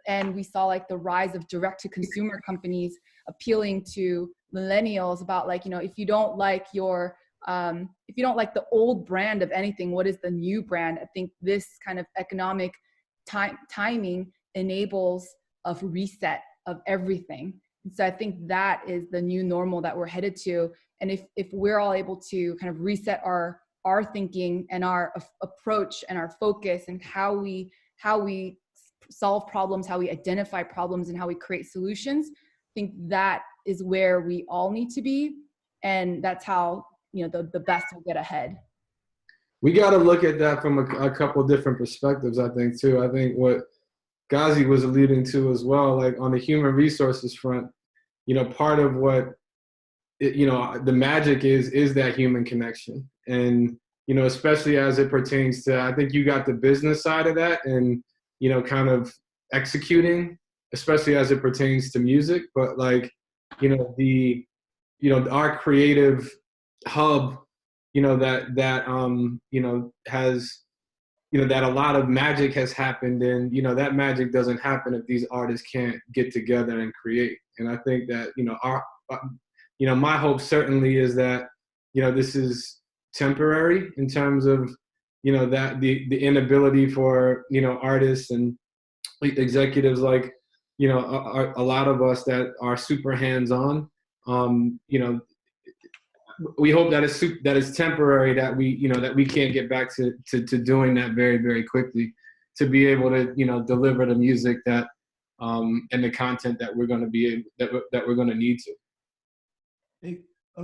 And we saw like the rise of direct to consumer companies appealing to millennials about like, you know, if you don't like your, if you don't like the old brand of anything, what is the new brand? I think this kind of economic timing enables a reset of everything. And so I think that is the new normal that we're headed to. And if we're all able to kind of reset our thinking and our approach and our focus and how we solve problems, how we identify problems, and how we create solutions, I think that is where we all need to be. And that's how, you know, the best will get ahead. We got to look at that from a couple different perspectives, I think, too. I think what Ghazi was alluding to as well, like on the human resources front, you know, part of what, you know, the magic is that human connection. And, you know, especially as it pertains to, I think you got the business side of that and, you know, kind of executing, especially as it pertains to music. But like, you know, our creative hub, you know, that you know, has, you know, that a lot of magic has happened, and, you know, that magic doesn't happen if these artists can't get together and create. And I think that, you know, you know, my hope certainly is that, you know, this is temporary in terms of, you know, that the inability for, you know, artists and executives like, you know, a lot of us that are super hands-on, you know, we hope that it's temporary, that we can't get back to doing that very, very quickly, to be able to, you know, deliver the music that and the content that we're going to be that we're going to need to. Hey, I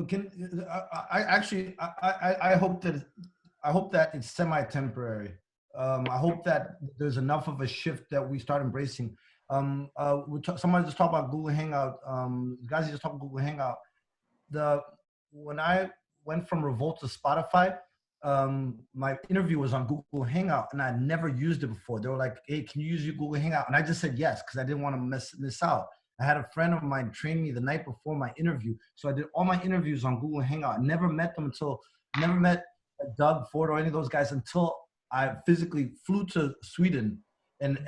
hope that it's semi-temporary. I hope that there's enough of a shift that we start embracing. Somebody just talked about Google Hangout. Ghazi just talked about Google Hangout. When I went from Revolt to Spotify, my interview was on Google Hangout, and I never used it before. They were like, "Hey, can you use your Google Hangout?" And I just said yes, because I didn't want to miss out. I had a friend of mine train me the night before my interview, so I did all my interviews on Google Hangout. I never met Doug Ford or any of those guys until I physically flew to Sweden, and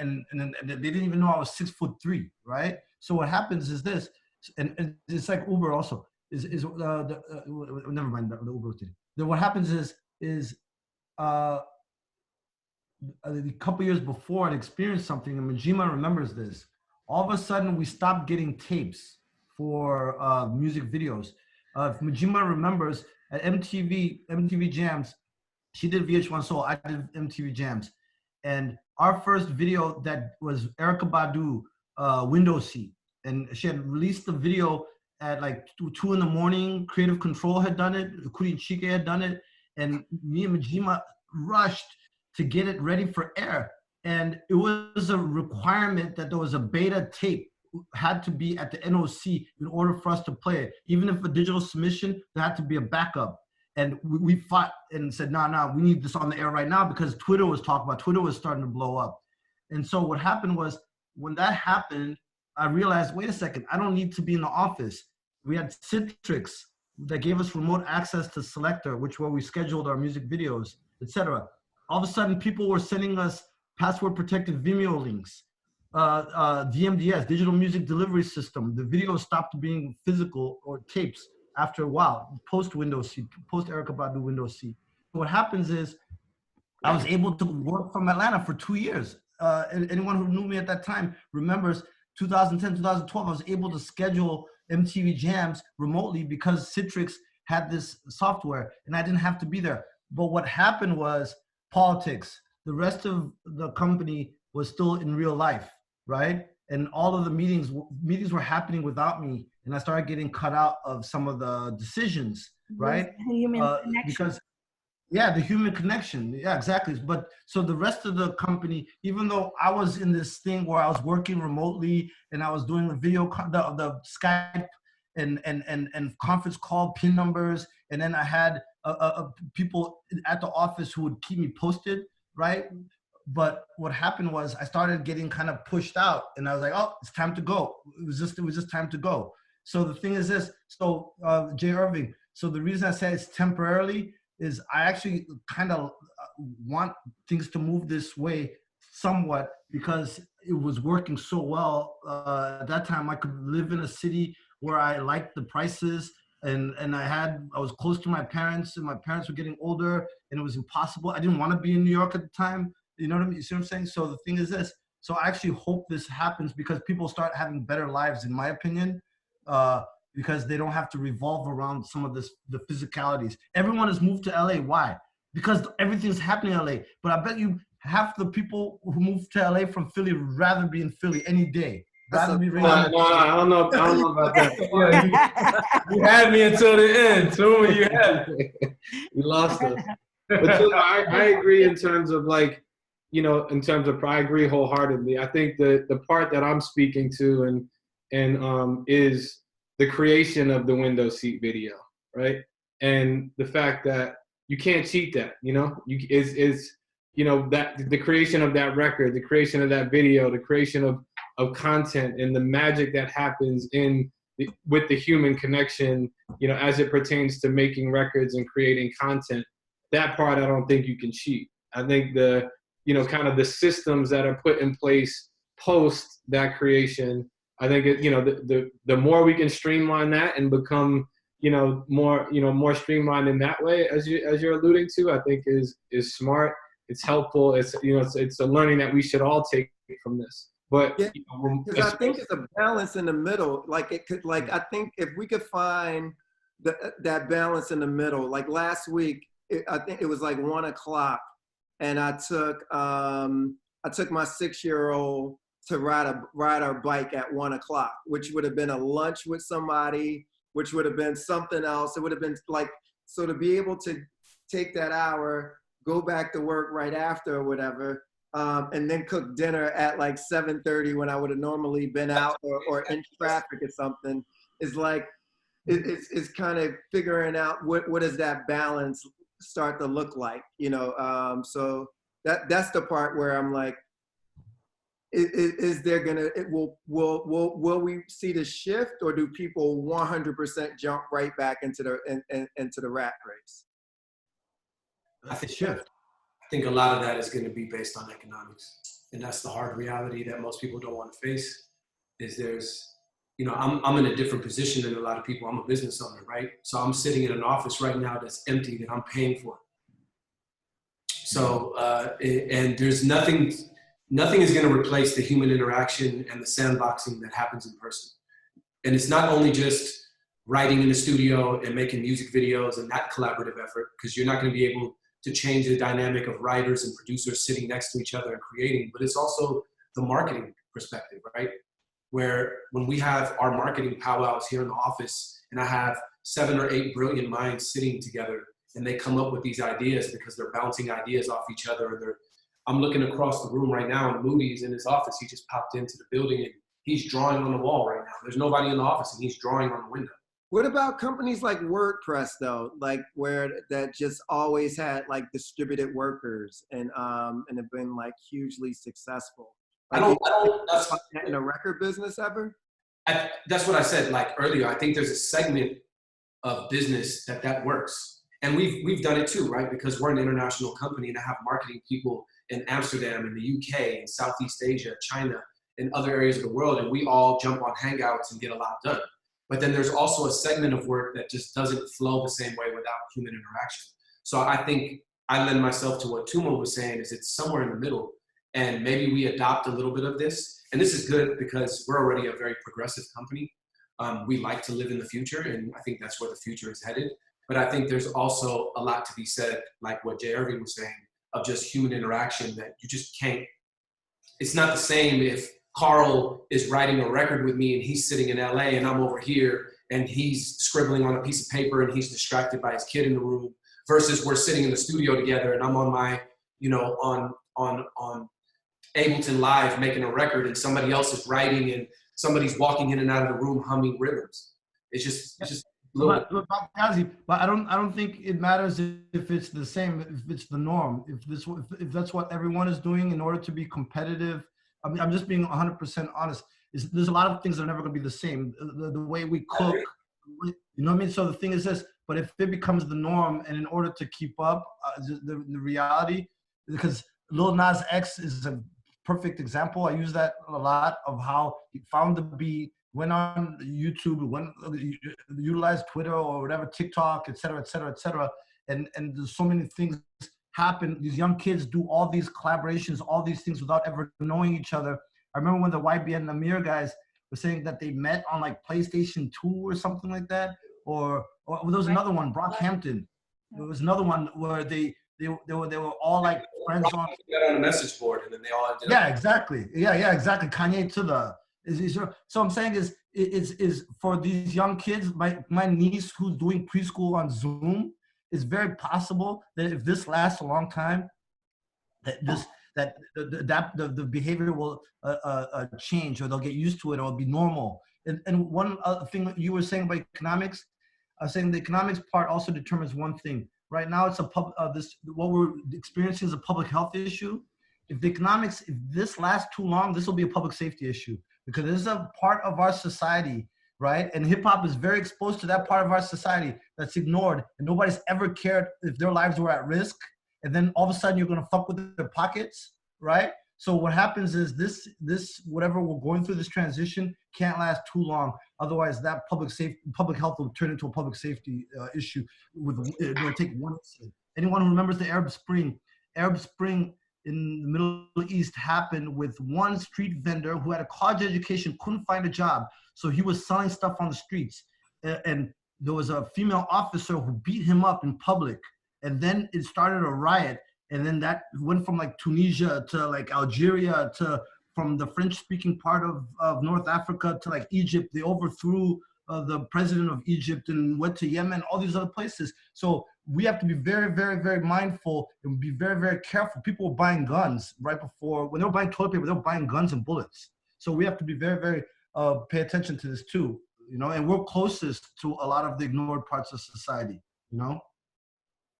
they didn't even know I was 6'3", right? So what happens is this, and it's like Uber also. Never mind the Uber thing. Then what happens is a couple years before I experienced something, and Mjeema remembers this. All of a sudden, we stopped getting tapes for music videos. If Mjeema remembers, at MTV Jams, she did VH1 Soul, I did MTV Jams. And our first video that was Erykah Badu, Window Seat. And she had released the video at like 2 in the morning. Creative Control had done it. Kurzeka had done it. And me and Mjeema rushed to get it ready for air. And it was a requirement that there was a beta tape, had to be at the NOC in order for us to play it. Even if a digital submission, there had to be a backup. And we fought and said, no, we need this on the air right now, because Twitter was starting to blow up. And so what happened was, when that happened, I realized, wait a second, I don't need to be in the office. We had Citrix that gave us remote access to Selector, where we scheduled our music videos, etc. All of a sudden, people were sending us password-protected Vimeo links, DMDS, Digital Music Delivery System. The video stopped being physical or tapes after a while, post-Windows C, post-Erykah Badu Windows C. What happens is, I was able to work from Atlanta for 2 years. Anyone who knew me at that time remembers 2010, 2012, I was able to schedule MTV Jams remotely because Citrix had this software and I didn't have to be there. But what happened was politics, the rest of the company was still in real life, right? And all of the meetings were happening without me, and I started getting cut out of some of the decisions, right? Human connection. Because the human connection. Yeah, exactly. But so the rest of the company, even though I was in this thing where I was working remotely and I was doing the video, the Skype and conference call PIN numbers, and then I had people at the office who would keep me posted, right? But what happened was I started getting kind of pushed out, and I was like, oh, it's time to go. It was just time to go. So the thing is this. So J Erving. So the reason I say it's temporarily is I actually kind of want things to move this way somewhat, because it was working so well. At that time, I could live in a city where I liked the prices, and I was close to my parents, and my parents were getting older, and it was impossible. I didn't want to be in New York at the time. You know what I mean? You see what I'm saying? So the thing is this. So I actually hope this happens because people start having better lives, in my opinion, because they don't have to revolve around some of the physicalities. Everyone has moved to LA. Why? Because everything's happening in LA. But I bet you half the people who moved to LA from Philly would rather be in Philly any day. Rather be no, I don't know about that. You had me until the end, Tuma. You had me. You lost us. But I agree in terms of I agree wholeheartedly. I think the part that I'm speaking to and is the creation of the window seat video, right? And the fact that you can't cheat that, that the creation of that record, the creation of that video, the creation of content, and the magic that happens with the human connection, as it pertains to making records and creating content. That part I don't think you can cheat. I think the kind of the systems that are put in place post that creation, I think the more we can streamline that and become more streamlined in that way, as you're alluding to, I think is smart. It's helpful. It's a learning that we should all take from this. But because I think it's a balance in the middle. I think if we could find that balance in the middle. Like last week, I think it was like 1 o'clock, and I took my 6-year-old to ride our bike at 1 o'clock, which would have been a lunch with somebody, which would have been something else. It would have been so to be able to take that hour, go back to work right after or whatever, and then cook dinner at 7:30 when I would have normally been out or in traffic or something, is it's kind of figuring out what does that balance start to look like, so that's the part where I'm like, is there will we see the shift, or do people 100% jump right back into the rat race? I think a lot of that is going to be based on economics, and that's the hard reality that most people don't want to face. I'm in a different position than a lot of people. I'm a business owner, right? So I'm sitting in an office right now that's empty that I'm paying for. So and there's nothing is going to replace the human interaction and the sandboxing that happens in person. And it's not only just writing in the studio and making music videos and that collaborative effort, because you're not going to be able to change the dynamic of writers and producers sitting next to each other and creating, but it's also the marketing perspective, right? Where when we have our marketing powwows here in the office, and I have 7 or 8 brilliant minds sitting together, and they come up with these ideas because they're bouncing ideas off each other, and I'm looking across the room right now, and Moody's in his office. He just popped into the building, and he's drawing on the wall right now. There's nobody in the office, and he's drawing on the window. What about companies like WordPress though, where that just always had distributed workers and have been hugely successful? That's in the record business ever? That's what I said earlier. I think there's a segment of business that works, and we've done it too, right? Because we're an international company, and I have marketing people in Amsterdam, in the UK, in Southeast Asia, China, and other areas of the world, and we all jump on Hangouts and get a lot done. But then there's also a segment of work that just doesn't flow the same way without human interaction. So I think I lend myself to what Tuma was saying, is it's somewhere in the middle, and maybe we adopt a little bit of this. And this is good because we're already a very progressive company. We like to live in the future, and I think that's where the future is headed. But I think there's also a lot to be said, like what J Erving was saying, of just human interaction that you just can't. It's not the same if Carl is writing a record with me and he's sitting in LA and I'm over here and he's scribbling on a piece of paper and he's distracted by his kid in the room, versus we're sitting in the studio together and I'm on my, on Ableton Live making a record and somebody else is writing and somebody's walking in and out of the room humming rhythms. It's just But Ghazi, but I don't think it matters if it's the same, if it's the norm, if that's what everyone is doing in order to be competitive. I mean, I'm just being 100% honest. There's a lot of things that are never going to be the same. The way we cook, you know what I mean? So the thing is this, but if it becomes the norm and in order to keep up the reality, because Lil Nas X is a perfect example. I use that a lot of how he found the beat, went on YouTube, utilized Twitter or whatever, TikTok, et cetera, et cetera, et cetera. And there's so many things happen. These young kids do all these collaborations, all these things without ever knowing each other. I remember when the YBN Amir guys were saying that they met on like PlayStation 2 or something like that. Or there was another one, Brockhampton. There was another one where they were all like friends on a message board, and then they all ended up. Exactly. Yeah, exactly. Kanye to the. So I'm saying is for these young kids, my niece who's doing preschool on Zoom, it's very possible that if this lasts a long time, that the behavior will change, or they'll get used to it, or it'll be normal. And one other thing that you were saying about economics, I was saying the economics part also determines one thing. Right now, it's what we're experiencing is a public health issue. If this lasts too long, this will be a public safety issue, because this is a part of our society, right? And hip hop is very exposed to that part of our society that's ignored, and nobody's ever cared if their lives were at risk. And then all of a sudden you're gonna fuck with their pockets, right? So what happens is this whatever we're going through, this transition can't last too long. Otherwise, that public health will turn into a public safety issue. It'll take one incident. Anyone who remembers the Arab Spring in the Middle East happened with one street vendor who had a college education, couldn't find a job. So he was selling stuff on the streets. And there was a female officer who beat him up in public. And then it started a riot. And then that went from like Tunisia to like Algeria to from the French-speaking part of North Africa to like Egypt. They overthrew the president of Egypt and went to Yemen, all these other places. So we have to be very, very, very mindful and be very, very careful. People were buying guns right before, when they were buying toilet paper, they were buying guns and bullets. So we have to be very, very, pay attention to this too, and we're closest to a lot of the ignored parts of society,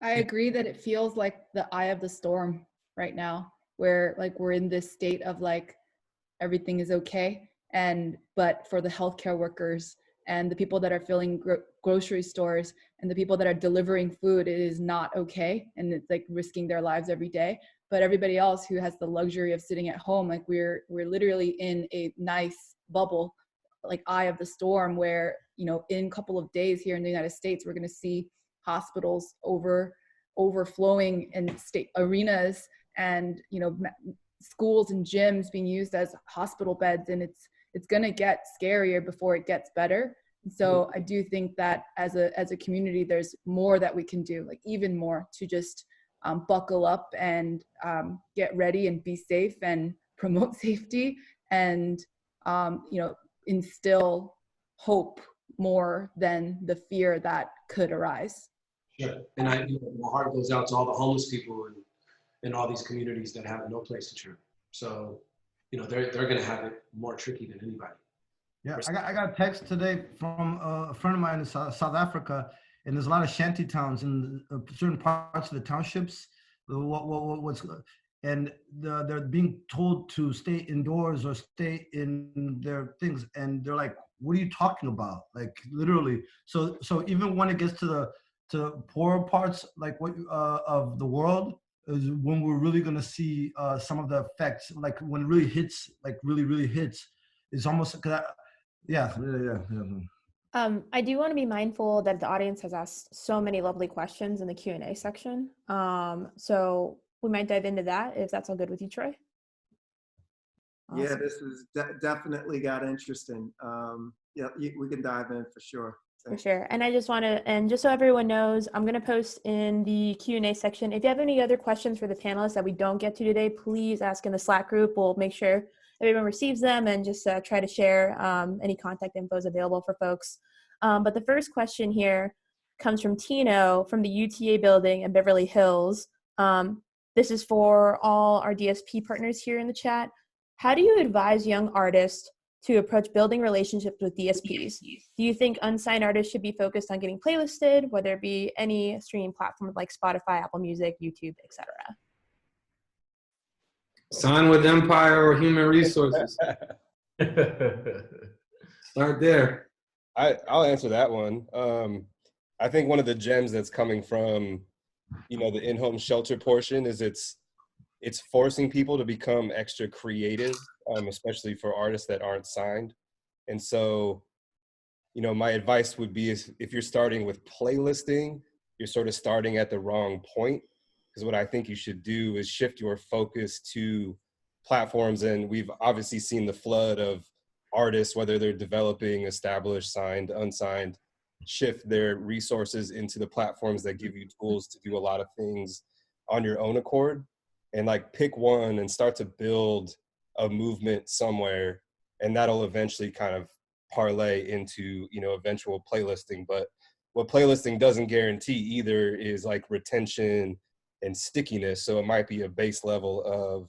I agree that it feels like the eye of the storm right now, where like we're in this state of like everything is okay, but for the healthcare workers and the people that are filling grocery stores and the people that are delivering food, it is not okay, and it's like risking their lives every day. But everybody else who has the luxury of sitting at home, like we're literally in a nice bubble, like eye of the storm, where in a couple of days here in the United States, we're going to see hospitals overflowing and state arenas, and schools and gyms being used as hospital beds, and it's going to get scarier before it gets better. So I do think that as a community, there's more that we can do, like even more, to just buckle up and get ready and be safe and promote safety and instill hope more than the fear that could arise. Sure. And my heart goes out to all the homeless people in all these communities that have no place to turn. So, they're going to have it more tricky than anybody. Yeah, I got a text today from a friend of mine in South Africa, and there's a lot of shanty towns in certain parts of the townships. And they're being told to stay indoors or stay in their things, and they're like, "What are you talking about?" Like literally. So even when it gets to poorer parts, like of the world, is when we're really gonna see some of the effects. Like when it really hits, like really hits, it's almost yeah. I do want to be mindful that the audience has asked so many lovely questions in the Q&A section. So we might dive into that if that's all good with you, Troy. Awesome. Yeah, this is definitely got interesting. Yeah, we can dive in for sure. For sure. And I just want to, and just so everyone knows, I'm going to post in the Q&A section. If you have any other questions for the panelists that we don't get to today, please ask in the Slack group. We'll make sure everyone receives them and just try to share any contact info is available for folks. But the first question here comes from Tino from the UTA building in Beverly Hills. This is for all our DSP partners here in the chat. How do you advise young artists to approach building relationships with DSPs? Do you think unsigned artists should be focused on getting playlisted, whether it be any streaming platform like Spotify, Apple Music, YouTube, etc.? Sign with Empire or Human Resources. Start there. I'll answer that one. I think one of the gems that's coming from, the in-home shelter portion is it's forcing people to become extra creative, especially for artists that aren't signed. And so, my advice would be is if you're starting with playlisting, you're sort of starting at the wrong point. Because what I think you should do is shift your focus to platforms. And we've obviously seen the flood of artists, whether they're developing, established, signed, unsigned, shift their resources into the platforms that give you tools to do a lot of things on your own accord. And pick one and start to build a movement somewhere, and that'll eventually kind of parlay into, eventual playlisting. But what playlisting doesn't guarantee either is retention and stickiness. So it might be a base level of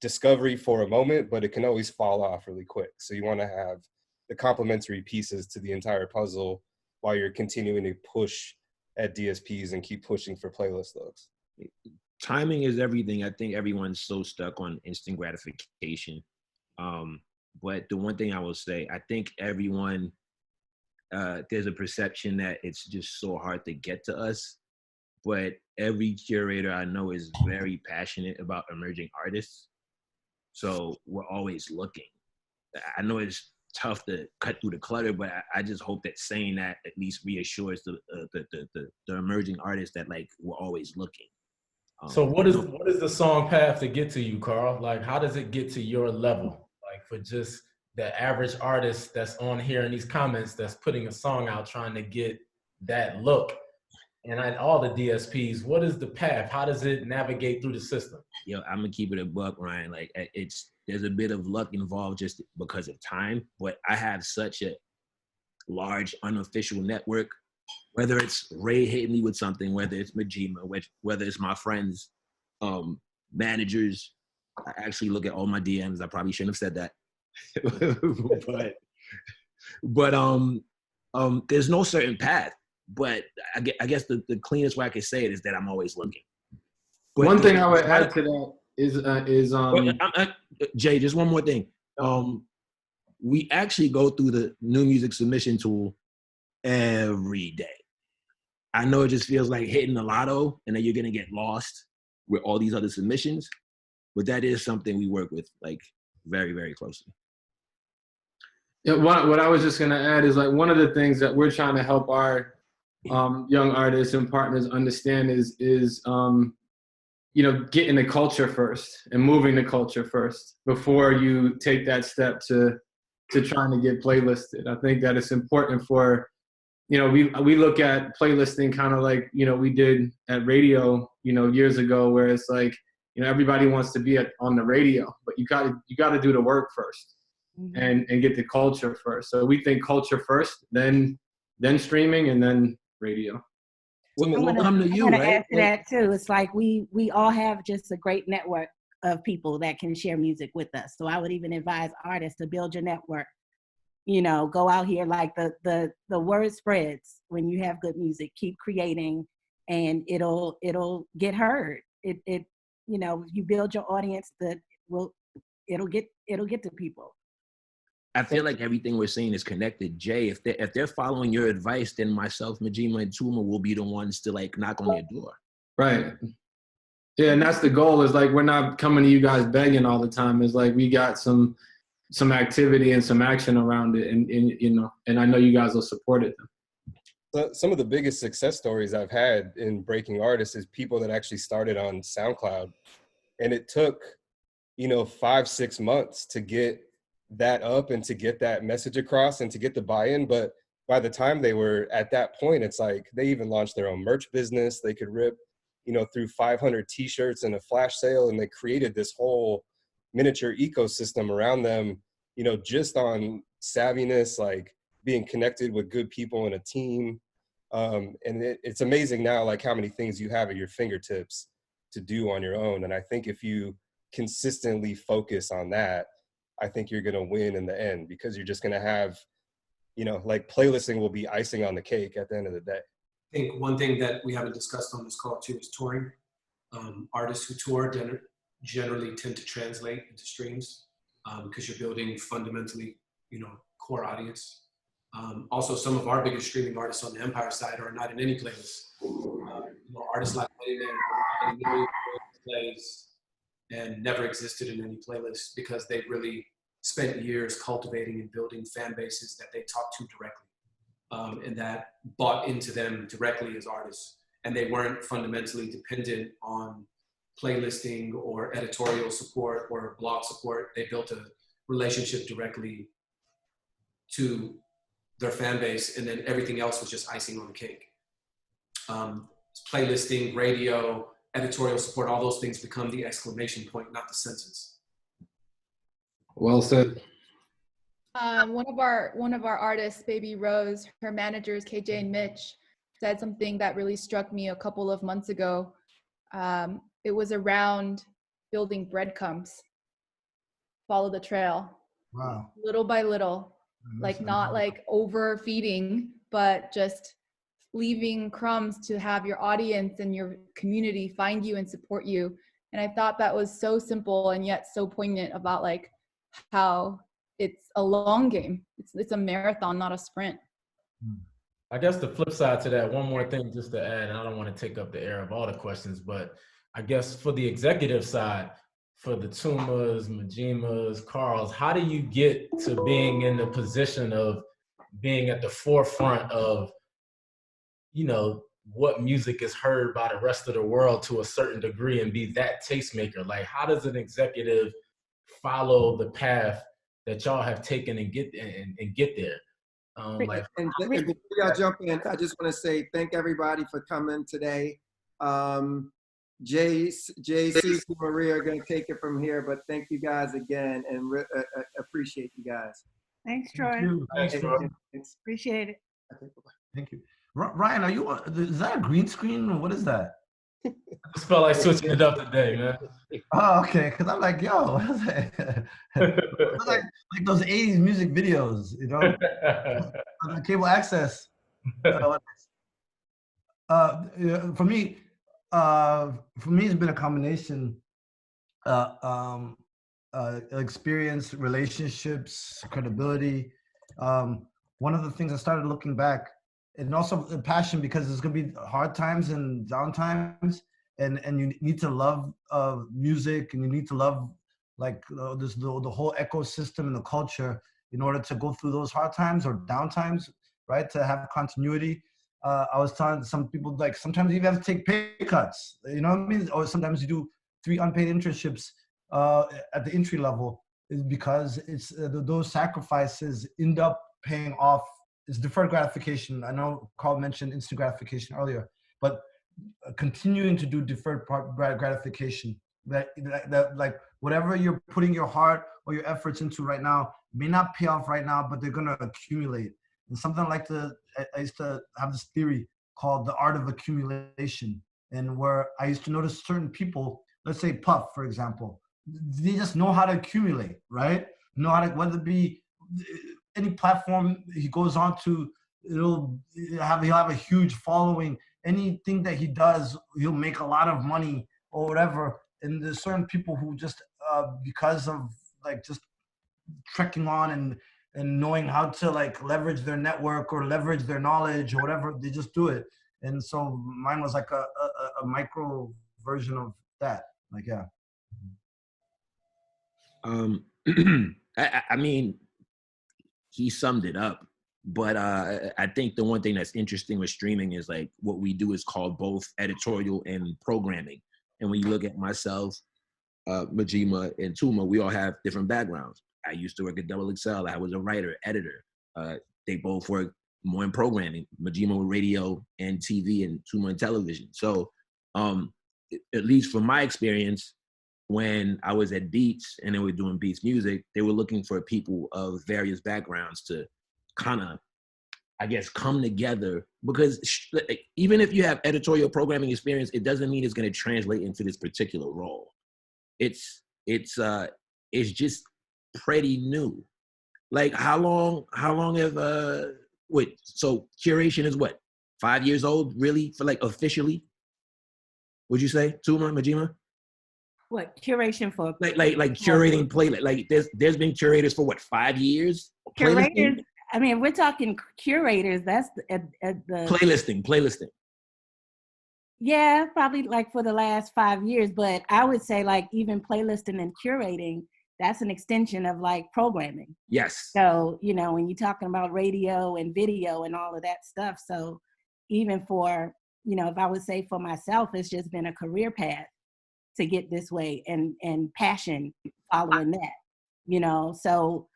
discovery for a moment, but it can always fall off really quick. So you want to have the complementary pieces to the entire puzzle while you're continuing to push at DSPs and keep pushing for playlist looks. Timing is everything. I think everyone's so stuck on instant gratification. But the one thing I will say, I think everyone, there's a perception that it's just so hard to get to us. But every curator I know is very passionate about emerging artists. So we're always looking. I know it's tough to cut through the clutter, but I just hope that saying that at least reassures the emerging artists that we're always looking. So what is the song path to get to you, Carl? How does it get to your level? For just the average artist that's on here in these comments that's putting a song out trying to get that look. And all the DSPs, what is the path? How does it navigate through the system? I'm gonna keep it a buck, Ryan. There's a bit of luck involved just because of time, but I have such a large unofficial network. Whether it's Ray hitting me with something, whether it's Mjeema, whether it's my friends, managers. I actually look at all my DMs. I probably shouldn't have said that, but there's no certain path. But I guess the cleanest way I could say it is that I'm always looking. But one thing I would add to that is Jay, just one more thing. We actually go through the new music submission tool every day. I know it just feels like hitting the lotto and then you're gonna get lost with all these other submissions, but that is something we work with very, very closely. Yeah, what I was just gonna add is one of the things that we're trying to help our young artists and partners understand is getting the culture first and moving the culture first before you take that step to trying to get playlisted. I think that it's important for, we look at playlisting kind of we did at radio, years ago, where it's everybody wants to be on the radio, but you gotta do the work first and get the culture first. So we think culture first, then streaming, and then radio. We'll come to you, I'm gonna right? add to that too. It's we all have just a great network of people that can share music with us. So I would even advise artists to build your network. Go out here, the word spreads when you have good music. Keep creating, and it'll get heard. You build your audience it'll get to people. I feel like everything we're saying is connected. Jay, if they're following your advice, then myself, Mjeema, and Tuma will be the ones to knock on their door. Right. Yeah, and that's the goal. Is we're not coming to you guys begging all the time. It's we got some activity and some action around it, and I know you guys will support it. Some of the biggest success stories I've had in breaking artists is people that actually started on SoundCloud, and it took 5-6 months to get that up and to get that message across and to get the buy-in. But by the time they were at that point, it's like they even launched their own merch business. They could rip, through 500 t-shirts in a flash sale, and they created this whole miniature ecosystem around them, just on savviness, like being connected with good people in a team. And it's amazing now, like how many things you have at your fingertips to do on your own. And I think if you consistently focus on that, I think you're going to win in the end, because you're just going to have, like playlisting will be icing on the cake at the end of the day. I think one thing that we haven't discussed on this call too is touring. Artists who tour generally tend to translate into streams because you're building fundamentally, core audience. Also, some of our biggest streaming artists on the Empire side are not in any playlist. Artists like Money Man plays and never existed in any playlist because they really spent years cultivating and building fan bases that they talked to directly and that bought into them directly as artists. And they weren't fundamentally dependent on playlisting or editorial support or blog support. They built a relationship directly to their fan base, and then everything else was just icing on the cake. Playlisting, radio, editorial support, all those things become the exclamation point, not the sentence. Well said. One of our artists, Baby Rose, her managers, KJ and Mitch, said something that really struck me a couple of months ago. It was around building breadcrumbs, follow the trail. Wow. Little by little, like not like overfeeding, but just leaving crumbs to have your audience and your community find you and support you. And I thought that was so simple and yet so poignant about like how it's a long game. It's a marathon, not a sprint. I guess the flip side to that, one more thing just to add, and I don't want to take up the air of all the questions, but I guess for the executive side, for the Tumas, Mjeemas, Carls, how do you get to being in the position of being at the forefront of, what music is heard by the rest of the world to a certain degree and be that tastemaker? Like, how does an executive follow the path that y'all have taken and get there? And before y'all jump in, I just want to say thank everybody for coming today. Jay, Suzy, Maria are going to take it from here, but thank you guys again and appreciate you guys. Thanks, Troy. Thanks, Troy. Appreciate it. Okay, thank you. Ryan, is that a green screen or what is that? I just felt like switching it up today, man. Oh, okay. Because I'm like, yo, what is that? It's like those 80s music videos, on the cable access. For me, it's been a combination. Experience, relationships, credibility. One of the things I started looking back, and also the passion, because there's gonna be hard times and down times, and you need to love music, and you need to love the whole ecosystem and the culture in order to go through those hard times or down times, right? To have continuity. I was telling some people, like, sometimes you have to take pay cuts, you know what I mean? Or sometimes you do 3 unpaid internships at the entry level, is because it's those sacrifices end up paying off. It's deferred gratification. I know Carl mentioned instant gratification earlier, but continuing to do deferred gratification, that like whatever you're putting your heart or your efforts into right now may not pay off right now, but they're going to accumulate. And something like I used to have this theory called the Art of Accumulation, and where I used to notice certain people, let's say Puff, for example, they just know how to accumulate, right? Know how to, whether it be any platform he goes on to, he'll have a huge following. Anything that he does, he'll make a lot of money or whatever. And there's certain people who just, because of like just trekking on and knowing how to like leverage their network or leverage their knowledge or whatever, they just do it. And so mine was like a micro version of that. Like, yeah. I mean, he summed it up, but I think the one thing that's interesting with streaming is like what we do is called both editorial and programming. And when you look at myself, Mjeema and Tuma, we all have different backgrounds. I used to work at Double XL. I was a writer, editor. They both work more in programming. Mjeema with radio and TV, and Tuma in television. So at least from my experience, when I was at Beats and they were doing Beats music, they were looking for people of various backgrounds to kind of, I guess, come together, because even if you have editorial programming experience, it doesn't mean it's going to translate into this particular role. It's just pretty new. Like how long have wait, so Curation is what, 5 years old really, for like officially? Would you say, Tuma, Mjeema? What, Curation for? Like curating playlist. Like there's been curators for what, 5 years? Curators. I mean, if we're talking curators, that's at the playlisting. Yeah, probably like for the last 5 years. But I would say like even playlisting and curating, that's an extension of like programming. Yes. So, you know, when you're talking about radio and video and all of that stuff. So even for, you know, if I would say for myself, it's just been a career path to get this way, and passion following that, you know. So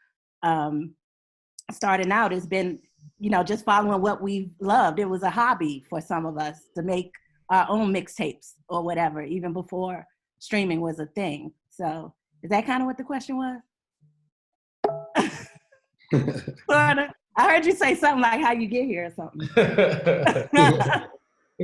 starting out has been, you know, just following what we loved. It was a hobby for some of us to make our own mixtapes or whatever, even before streaming was a thing. So is that kind of what the question was? Florida, I heard you say something like how you get here or something. I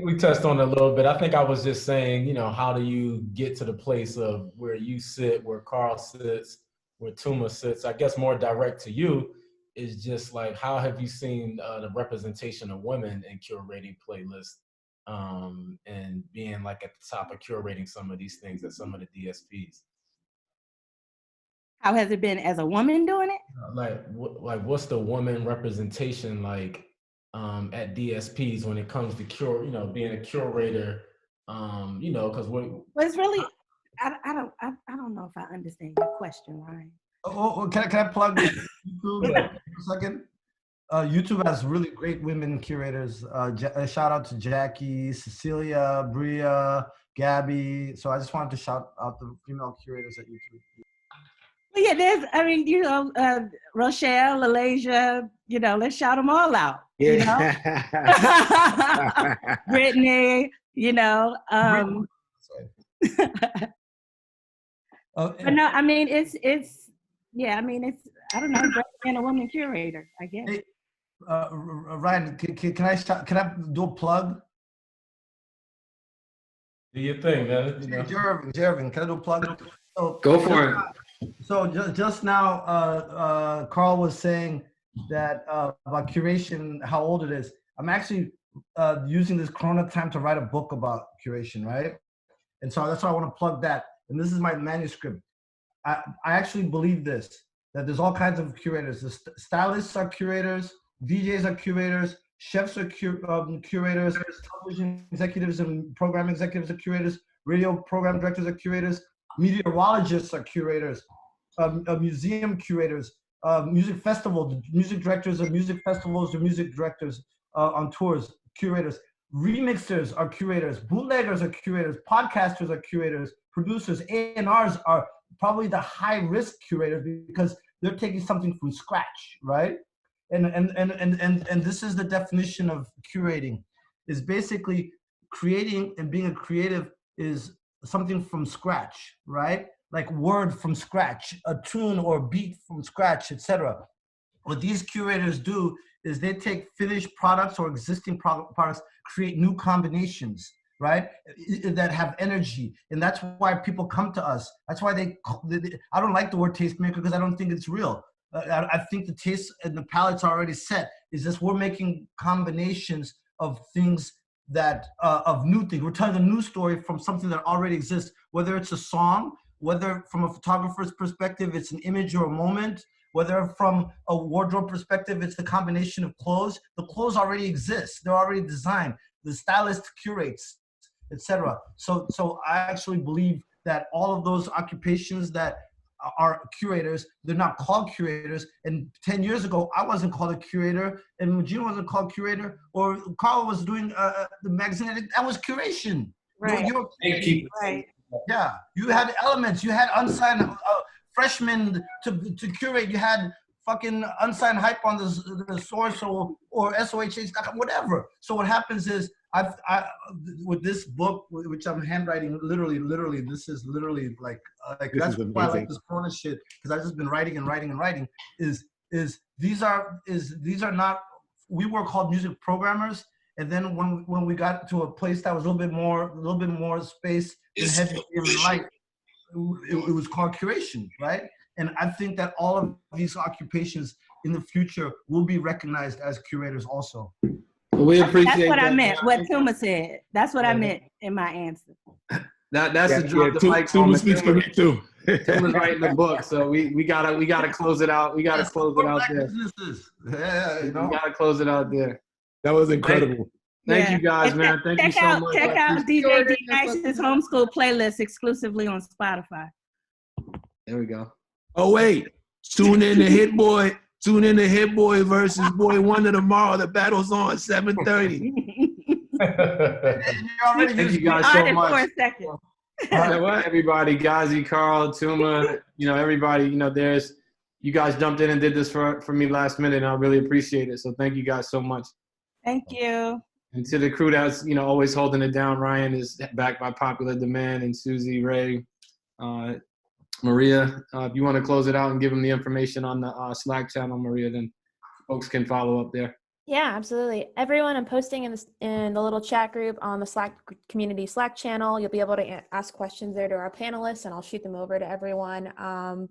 think we touched on it a little bit. I think I was just saying, you know, how do you get to the place of where you sit, where Carl sits, where Tuma sits? I guess more direct to you is just like, how have you seen the representation of women in curating playlists and being like at the top of curating some of these things at some of the DSPs? How has it been as a woman doing it? Like what's the woman representation like at DSPs when it comes to being a curator? You know, because well, it's really, I don't know if I understand your question, Ryan. Can I plug YouTube for a second? YouTube has really great women curators. Shout out to Jackie, Cecilia, Bria, Gabby. So I just wanted to shout out the female curators at YouTube. Well, yeah, there's, I mean, you know, Rochelle, Alasia, you know, let's shout them all out. You know? Brittany, you know. But no, I mean, it's yeah, I mean, it's, I don't know, great being a woman curator, I guess. Hey, Ryan, can I do a plug? Do your thing, man. You know. J Erving, can I do a plug? So, go for it. So just now, Carl was saying that about curation, how old it is. I'm actually using this Corona time to write a book about curation, right? And so that's why I want to plug that. And this is my manuscript. I actually believe this, that there's all kinds of curators. The stylists are curators, DJs are curators, chefs are curators, television executives and program executives are curators, radio program directors are curators, meteorologists are curators, museum curators, music festivals, music directors of music festivals or music directors on tours, curators. Remixers are curators, bootleggers are curators, podcasters are curators, producers, A&Rs are probably the high-risk curators because they're taking something from scratch, right? And this is the definition of curating, is basically creating, and being a creative is something from scratch, right? Like word from scratch, a tune or beat from scratch, etc. What these curators do is they take finished products or existing products, create new combinations, right? That have energy. And that's why people come to us. That's why I don't like the word tastemaker because I don't think it's real. I think the taste and the palate's already set. It's just we're making combinations of things that, of new things. We're telling a new story from something that already exists, whether it's a song, whether from a photographer's perspective, it's an image or a moment, whether from a wardrobe perspective, it's the combination of clothes. The clothes already exist. They're already designed. The stylist curates, etc. So I actually believe that all of those occupations that are curators, they're not called curators. And 10 years ago, I wasn't called a curator, and Mjeema wasn't called curator, or Carl was doing the magazine. That was curation. Right. Right. Yeah, you had elements. You had unsigned freshmen to curate. You had fucking unsigned hype on the source or SOHH.com, whatever. So what happens is I with this book, which I'm handwriting, literally, this is literally like that's why I like this Corona shit, because I've just been writing and writing. These are not, we were called music programmers, and then when we got to a place that was a little bit more space and heavy and light, it was called curation, right? And I think that all of these occupations in the future will be recognized as curators also. We appreciate That's what that. I meant. What Tuma said. That's what I meant in my answer. That's the drop the mic. Tuma speaks for me too. Tuma's writing the book, so we gotta close it out. We gotta close it out there. Yeah, you know? We gotta close it out there. That was incredible. Thank you guys, man. Thank you so much. Check out DJ D Nice's homeschool playlist exclusively on Spotify. There we go. Oh wait, tune in to Hit Boy. Tune in to Hit Boy versus Boy Wonder tomorrow. The battle's on 7:30. Thank you guys so much. For a second. Everybody, Ghazi, Carl, Tuma, everybody, you guys jumped in and did this for me last minute, and I really appreciate it. So thank you guys so much. Thank you. And to the crew that's, always holding it down, Ryan is back by popular demand, and Suzy, Ray, Maria. If you want to close it out and give them the information on the Slack channel, Maria, then folks can follow up there. Yeah, absolutely. Everyone, I'm posting in the little chat group on the Slack community Slack channel. You'll be able to ask questions there to our panelists, and I'll shoot them over to everyone.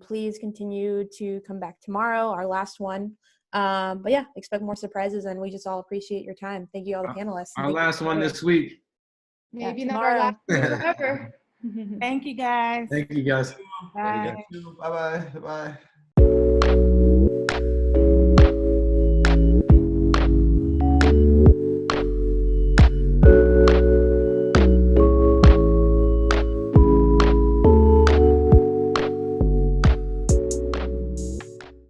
Please continue to come back tomorrow, our last one. But yeah, expect more surprises, and we just all appreciate your time. Thank you, all the panelists. Our last one this week. Maybe not our last one ever. Thank you, guys. Thank you, guys. Bye. Bye-bye. Bye-bye.